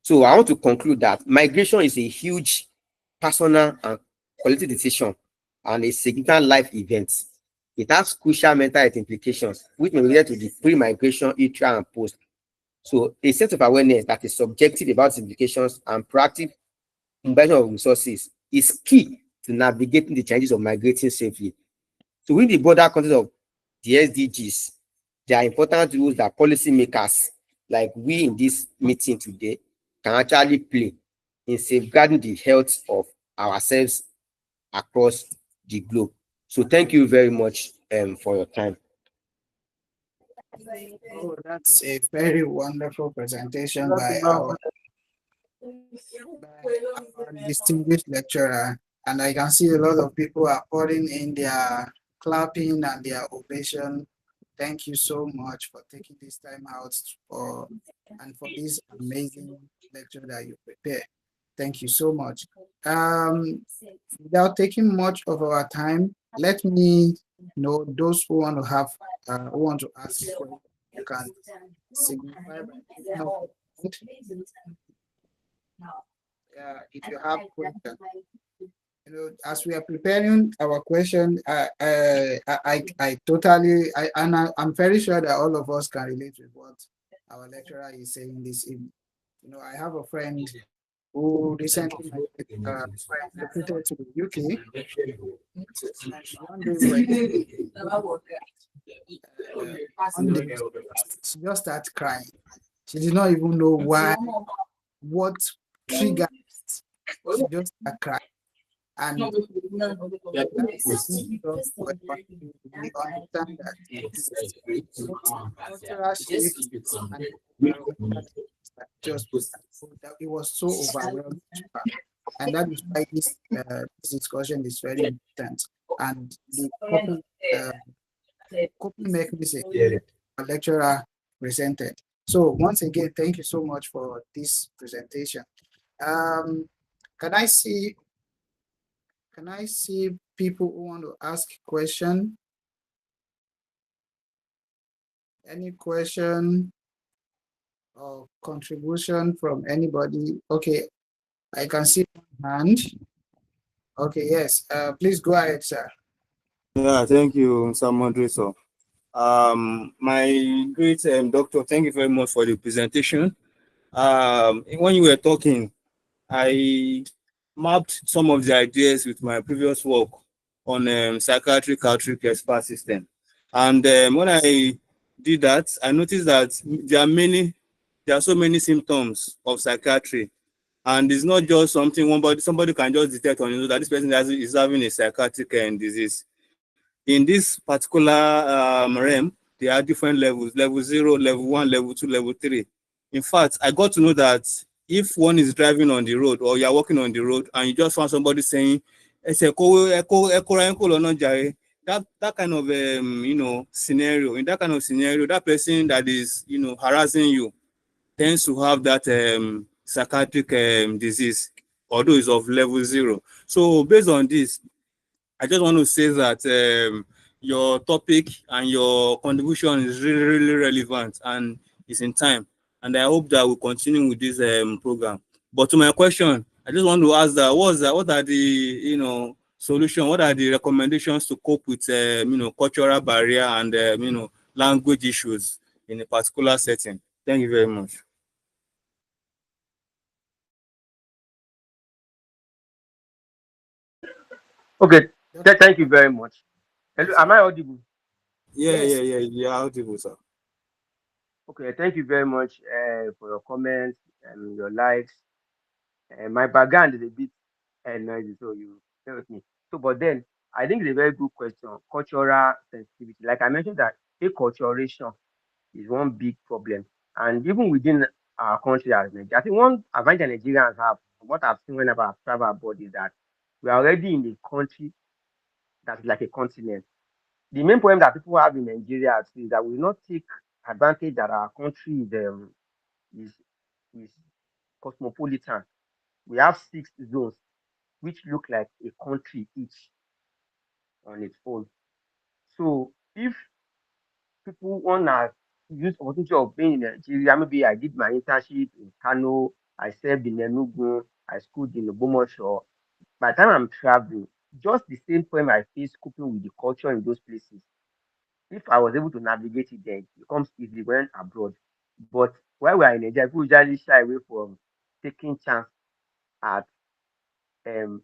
Speaker 4: So I want to conclude that migration is a huge personal and collective decision and a significant life event. It has crucial mental health implications, which may relate to the pre-migration, intra, and post. So a sense of awareness that is subjective about its implications and proactive mobilization of resources is key to navigating the challenges of migrating safely. So within the broader context of the SDGs, there are important rules that policymakers, like we in this meeting today, can actually play in safeguarding the health of ourselves across the globe. So thank you very much for your time.
Speaker 3: Oh, that's a very wonderful presentation by our distinguished lecturer. And I can see a lot of people are pouring in their clapping and their ovation. Thank you so much for taking this time out for this amazing lecture that you prepared. Thank you so much. Without taking much of our time, let me know those who want to have who want to ask questions. You can signify by if you have questions. as we are preparing our question, I totally, I'm very sure that all of us can relate with what our lecturer is saying this evening. I have a friend who recently relocated to the UK. One day one day she just started crying. She did not even know why, what triggered. She just started crying. And that's we understand that cultural shift and environmental things that just that it was so overwhelming to her. And that is why this discussion is very important. And the coping mechanism our lecturer presented. So once again, thank you so much for this presentation. Um, can I see people who want to ask question? Any question or contribution from anybody? Okay, I can see one hand. Okay, yes. Please go ahead, sir.
Speaker 1: Yeah, thank you, Mr. Moderator. My great doctor, thank you very much for the presentation. When you were talking, I mapped some of the ideas with my previous work on psychiatric outreach expert system. And when I did that, I noticed that there are so many symptoms of psychiatry. And it's not just something somebody can just detect on that this person is having a psychiatric disease. In this particular realm, there are different levels: level 0, level 1, level 2, level 3. In fact, I got to know that if one is driving on the road or you're walking on the road and you just found somebody saying, that kind of scenario, in that kind of scenario, that person that is harassing you tends to have that psychiatric disease, although it's of level 0. So based on this, I just want to say that your topic and your contribution is really, really relevant and is in time. And I hope that we'll continue with this program. But to my question, I just want to ask that what are the solution? What are the recommendations to cope with cultural barrier and language issues in a particular setting? Thank you very much.
Speaker 4: Okay, thank you very much. Hello, am I audible?
Speaker 1: Yeah, audible, sir.
Speaker 4: Okay, thank you very much for your comments and your likes. My background is a bit noisy, so you stay with me. So, but then I think it's a very good question. Cultural sensitivity, like I mentioned, that acculturation is one big problem, and even within our country as Nigeria, I think one advantage Nigerians have, what I've seen whenever I've traveled abroad, is that we are already in a country that's like a continent. The main problem that people have in Nigeria is that we not take advantage that our country is, is cosmopolitan. We have 6 zones which look like a country each on its own. So if people wanna use opportunity of being in Nigeria, maybe I did my internship in Kano, I served in Enugu, I schooled in Ogbomoso. By the time I'm traveling, just the same problem I face coping with the culture in those places. If I was able to navigate it, then it becomes easy when abroad. But while we are in Nigeria, people usually shy away from taking chance at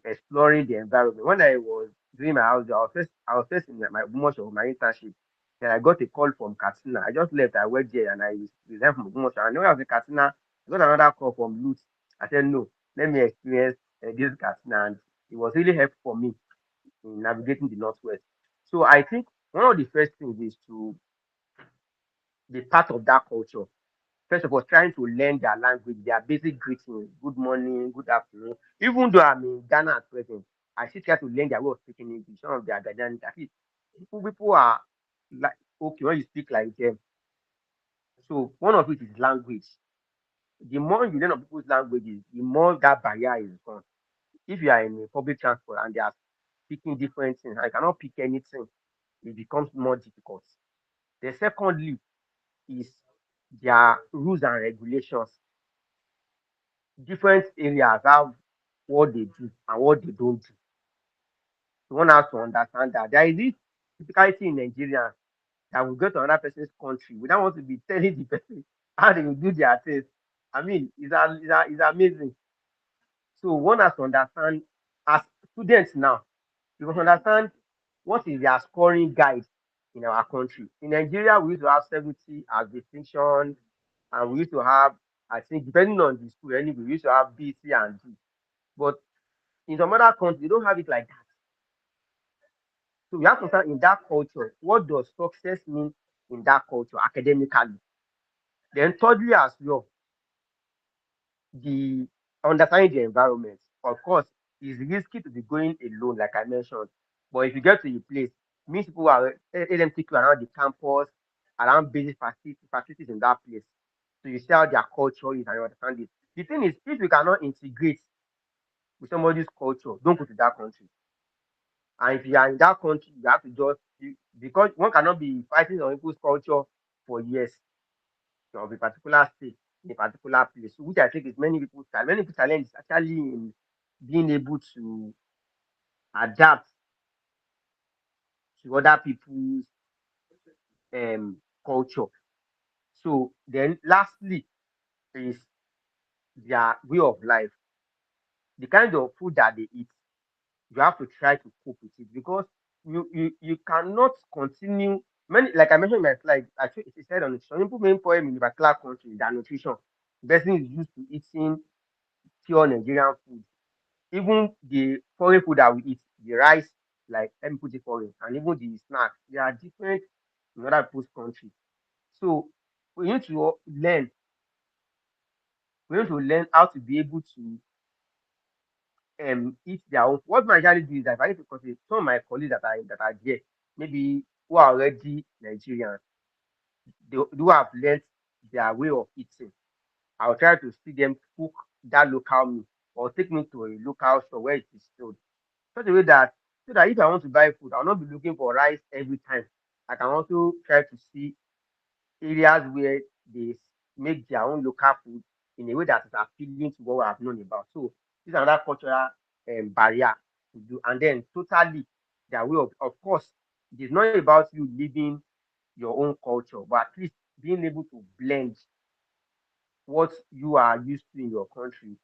Speaker 4: exploring the environment. When I was doing my house, I was first in my much of my internship. Then I got a call from Katsina. I just left. I went there and I resigned from Ogbomoso. And when I was in Katsina, I got another call from Lutz. I said no, let me experience this Katsina, and it was really helpful for me in navigating the northwest. So I think one of the first things is to be part of that culture. First of all, trying to learn their language, their basic greetings, good morning, good afternoon. Even though I'm in Ghana at present, I still try to learn their way of speaking English. Some of their Ghanaian, at least people are like okay when you speak like them. So one of it is language. The more you learn of people's languages, the more that barrier is gone. If you are in a public transport and they are speaking different things, I cannot pick anything, it becomes more difficult. The secondly is their rules and regulations. Different areas have what they do and what they don't do. One has to understand that there is this typicality in Nigeria that we go to another person's country. We don't want to be telling the person how they will do their things. I mean, it's amazing. So one has to understand as students now, you must understand what is their scoring guide in our country. In Nigeria, we used to have 70 as distinction, and we used to have, I think, depending on the school, anyway, we used to have B, C, and D. But in some other countries, they don't have it like that. So we have to understand in that culture, what does success mean in that culture academically? Then thirdly as well, the understanding the environment. Of course, it's risky to be going alone, like I mentioned. But if you get to a place, meet people are let them take you around the campus, around basic facilities in that place. So you see how their culture is and you understand it. The thing is, if you cannot integrate with somebody's culture, don't go to that country. And if you are in that country, you have to because one cannot be fighting on people's culture for years of a particular state in a particular place. So which I think is many people's challenge. Many people's challenge is actually in being able to adapt to other people's culture. So then lastly is their way of life. The kind of food that they eat, you have to try to cope with it because you cannot continue many like I mentioned in my slide, actually it said on nutrition. Some people main problem in a particular country is that nutrition. The person is used to eating pure Nigerian food. Even the foreign food that we eat, the rice, like let me put it foreign, and even the snacks, they are different in other people's country. So we need to learn, we need to learn how to be able to eat their own. What my usually do is that if I need to consider some of my colleagues that are there, maybe who are already Nigerians, they do have learned their way of eating. I'll try to see them cook that local meal or take me to a local store where it is sold. Such a way that so that if I want to buy food, I'll not be looking for rice every time. I can also try to see areas where they make their own local food in a way that is appealing to what we have known about. So this is another cultural barrier to do. And then totally their way of course, it is not about you living your own culture, but at least being able to blend what you are used to in your country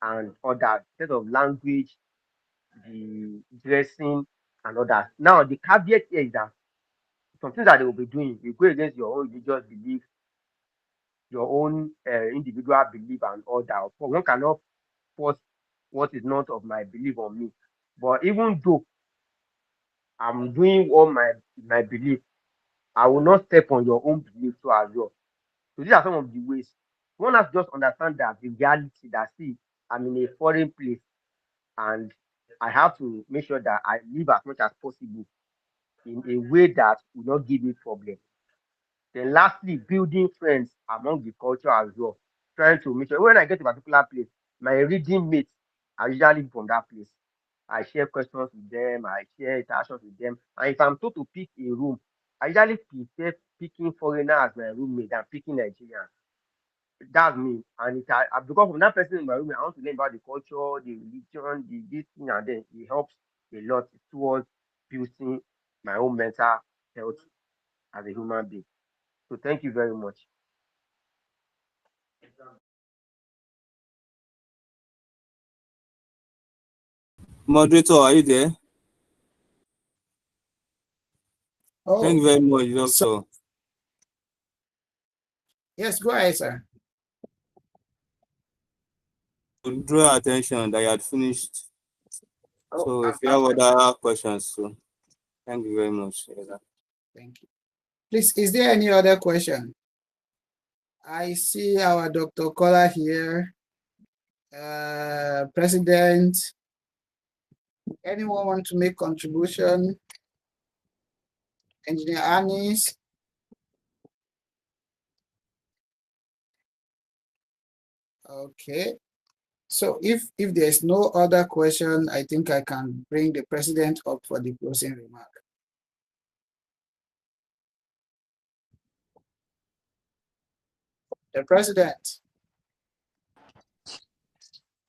Speaker 4: and other set of language, the dressing and others. Now the caveat here is that something that they will be doing will go against your own religious belief, your own individual belief and all that. Of course, one cannot force what is not of my belief on me. But even though I'm doing all my belief, I will not step on your own belief too as well. So these are some of the ways. One has to just understand that the reality that see I'm in a foreign place and I have to make sure that I live as much as possible in a way that will not give me problem. Then lastly, building friends among the culture as well. Trying to make sure when I get to a particular place, my reading mates are usually from that place. I share questions with them, I share interactions with them. And if I'm told to pick a room, I usually prefer picking foreigner as my roommate than picking Nigerian. That's me. And I because from that person in my room, I want to learn about the culture, the religion, the this thing, and then it helps a lot towards building my own mental health as a human being. So thank you very much.
Speaker 1: Moderator, are you there? Thank you
Speaker 3: Oh,
Speaker 1: very much,
Speaker 3: so
Speaker 1: Doctor.
Speaker 3: yes, go ahead, sir.
Speaker 1: To draw your attention that you had finished.
Speaker 3: Oh,
Speaker 1: So if you have other questions, so thank you very much.
Speaker 3: thank you. Please, is there any other question? I see our Dr. Kola here. President, anyone want to make contribution? Engineer Anis? Okay. So if there's no other question, I think I can bring the president up for the closing remark. The president.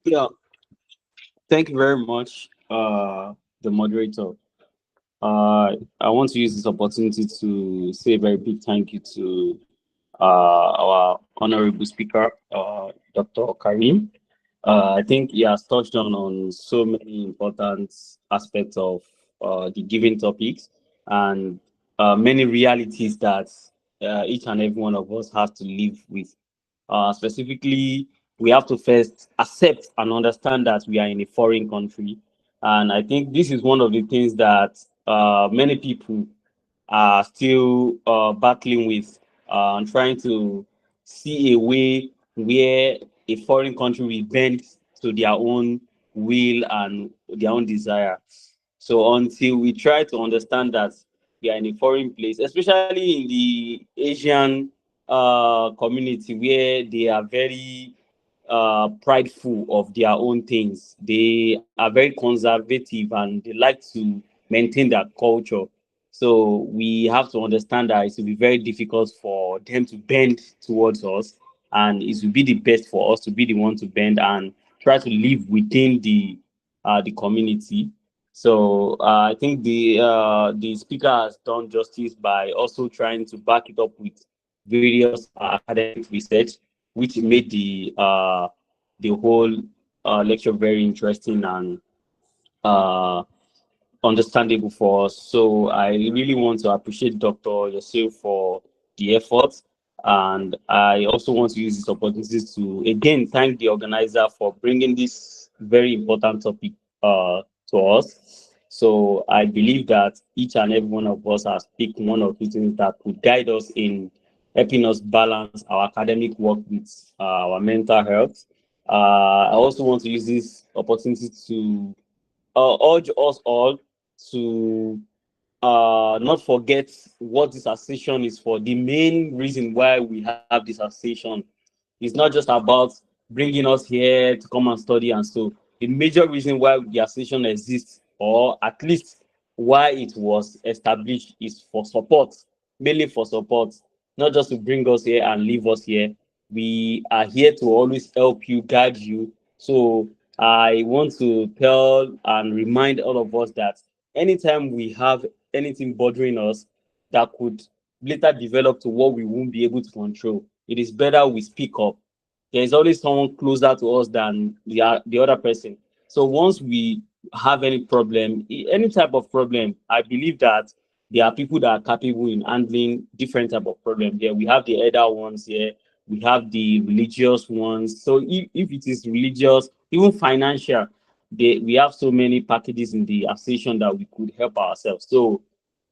Speaker 2: Yeah, thank you very much, the moderator. I want to use this opportunity to say a very big thank you to our honorable speaker, Dr. Karim. I think he has touched on so many important aspects of the given topics and many realities that each and every one of us have to live with. Specifically, we have to first accept and understand that we are in a foreign country. And I think this is one of the things that many people are still battling with and trying to see a way where a foreign country will bend to their own will and their own desire. So until we try to understand that we are in a foreign place, especially in the Asian community where they are very prideful of their own things. They are very conservative and they like to maintain their culture. So we have to understand that it will be very difficult for them to bend towards us, and it will be the best for us to be the one to bend and try to live within the community. So I think the speaker has done justice by also trying to back it up with various academic research, which made the whole lecture very interesting and uh, understandable for us. So I really want to appreciate Dr. Yosef for the effort. And I also want to use this opportunity to again thank the organizer for bringing this very important topic to us. So I believe that each and every one of us has picked one or two things that could guide us in helping us balance our academic work with our mental health. I also want to use this opportunity to urge us all to not forget what this association is for. The main reason why we have this association is not just about bringing us here to come and study and so. The major reason why the association exists, or at least why it was established, is for support, mainly for support, not just to bring us here and leave us here. We are here to always help you, guide you. So I want to tell and remind all of us that anytime we have anything bothering us that could later develop to what we won't be able to control, it is better we speak up. There is always someone closer to us than the other person. So once we have any problem, any type of problem, I believe that there are people that are capable in handling different type of problem. Here we have the elder ones here, we have the religious ones. So if it is religious, even financial, we have so many packages in the association that we could help ourselves. So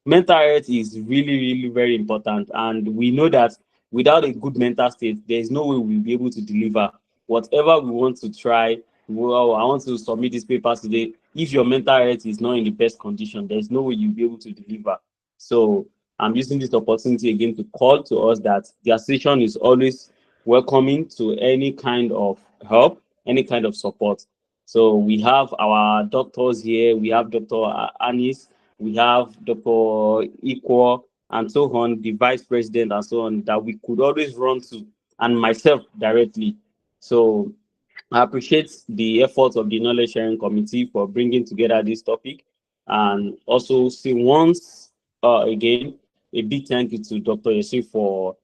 Speaker 2: mental health is really, really very important. And we know that without a good mental state, there is no way we'll be able to deliver whatever we want to try. Well, I want to submit this paper today. If your mental health is not in the best condition, there's no way you'll be able to deliver. So I'm using this opportunity again to call to us that the association is always welcoming to any kind of help, any kind of support. So we have our doctors here. We have Dr. Anis, we have Dr. Equal, and so on, the vice president, and so on, that we could always run to, and myself directly. So I appreciate the efforts of the knowledge sharing committee for bringing together this topic, and also say once again a big thank you to Dr. Yosef for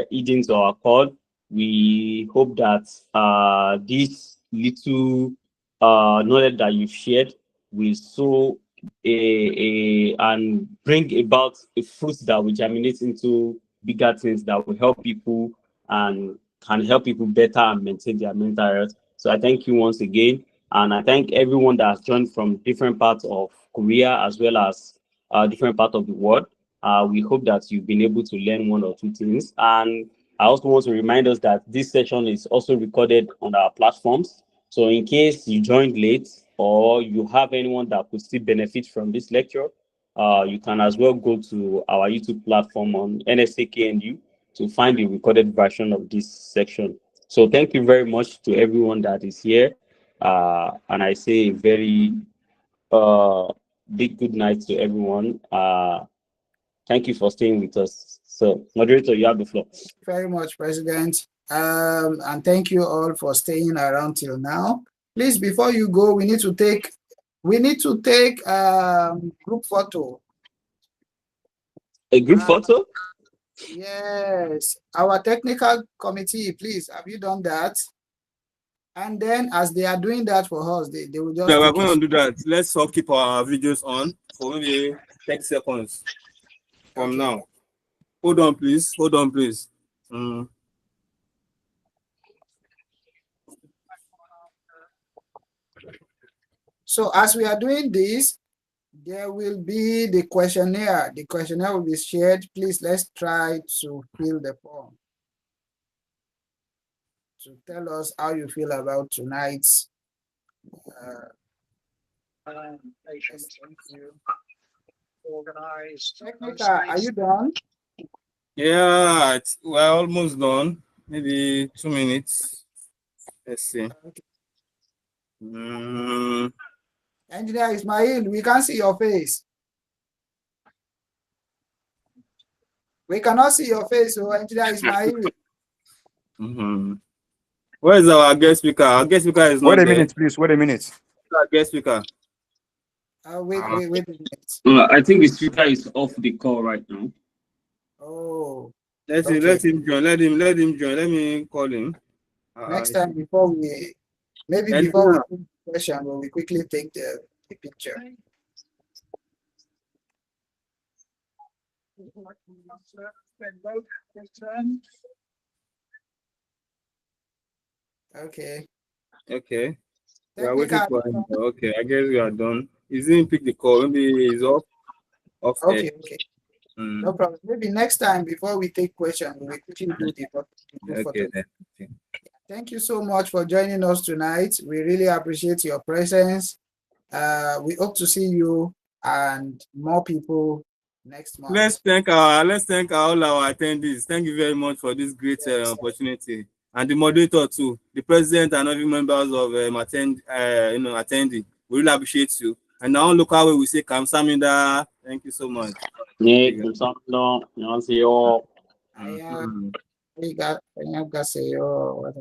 Speaker 2: heeding to our call. We hope that this little knowledge that you've shared will sow and bring about a fruit that will germinate into bigger things that will help people and can help people better and maintain their mental health. So I thank you once again, and I thank everyone that has joined from different parts of Korea as well as different parts of the world. We hope that you've been able to learn one or two things. And I also want to remind us that this session is also recorded on our platforms. So in case you joined late or you have anyone that could still benefit from this lecture, you can as well go to our YouTube platform on NSAKNU to find the recorded version of this section. So thank you very much to everyone that is here. And I say a very big good night to everyone. Thank you for staying with us. So moderator, you have the floor.
Speaker 3: Very much, President. And thank you all for staying around till now. Please, before you go, we need to take We need to take group photo.
Speaker 2: A group photo?
Speaker 3: Yes, our technical committee, please, have you done that? And then as they are doing that for us, they will just.
Speaker 1: Yeah, we're going to do that. Let's all keep our videos on for maybe 10 seconds from now. Hold on, please. Hold on, please.
Speaker 3: So as we are doing this, there will be the questionnaire. The questionnaire will be shared. Please, let's try to fill the form to tell us how you feel about tonight's organized. Technical, are you done?
Speaker 1: Yeah, we're almost done. Maybe 2 minutes. Let's see.
Speaker 3: Engineer Ismail, we can't see your face. We cannot see your face, so Engineer Ismail.
Speaker 1: Where is our guest speaker? Our guest speaker is not
Speaker 5: Wait a
Speaker 1: there.
Speaker 5: minute, please. Wait a minute.
Speaker 1: Our guest speaker.
Speaker 3: Wait a minute.
Speaker 2: I think the speaker is off the call right now.
Speaker 3: Oh.
Speaker 1: Let him join. Let him join. Let me call him.
Speaker 3: Next time, before we take the question, we quickly take the picture. Okay.
Speaker 1: Okay. We are waiting for him. Okay, I guess we are done. He didn't pick the call. Maybe he's off.
Speaker 3: Okay. No problem. Maybe next time before we take questions, we quickly do the
Speaker 1: okay then. Okay.
Speaker 3: Thank you so much for joining us tonight. We really appreciate your presence. We hope to see you and more people next month.
Speaker 1: Let's thank all our attendees. Thank you very much for this great opportunity, and the moderator too, the president and every members of attending. We really appreciate you. And now local way we say Kamsaminda. Thank you so much.
Speaker 2: Yeah, Kamsaminda. 안녕하세요.
Speaker 3: 안녕하세요.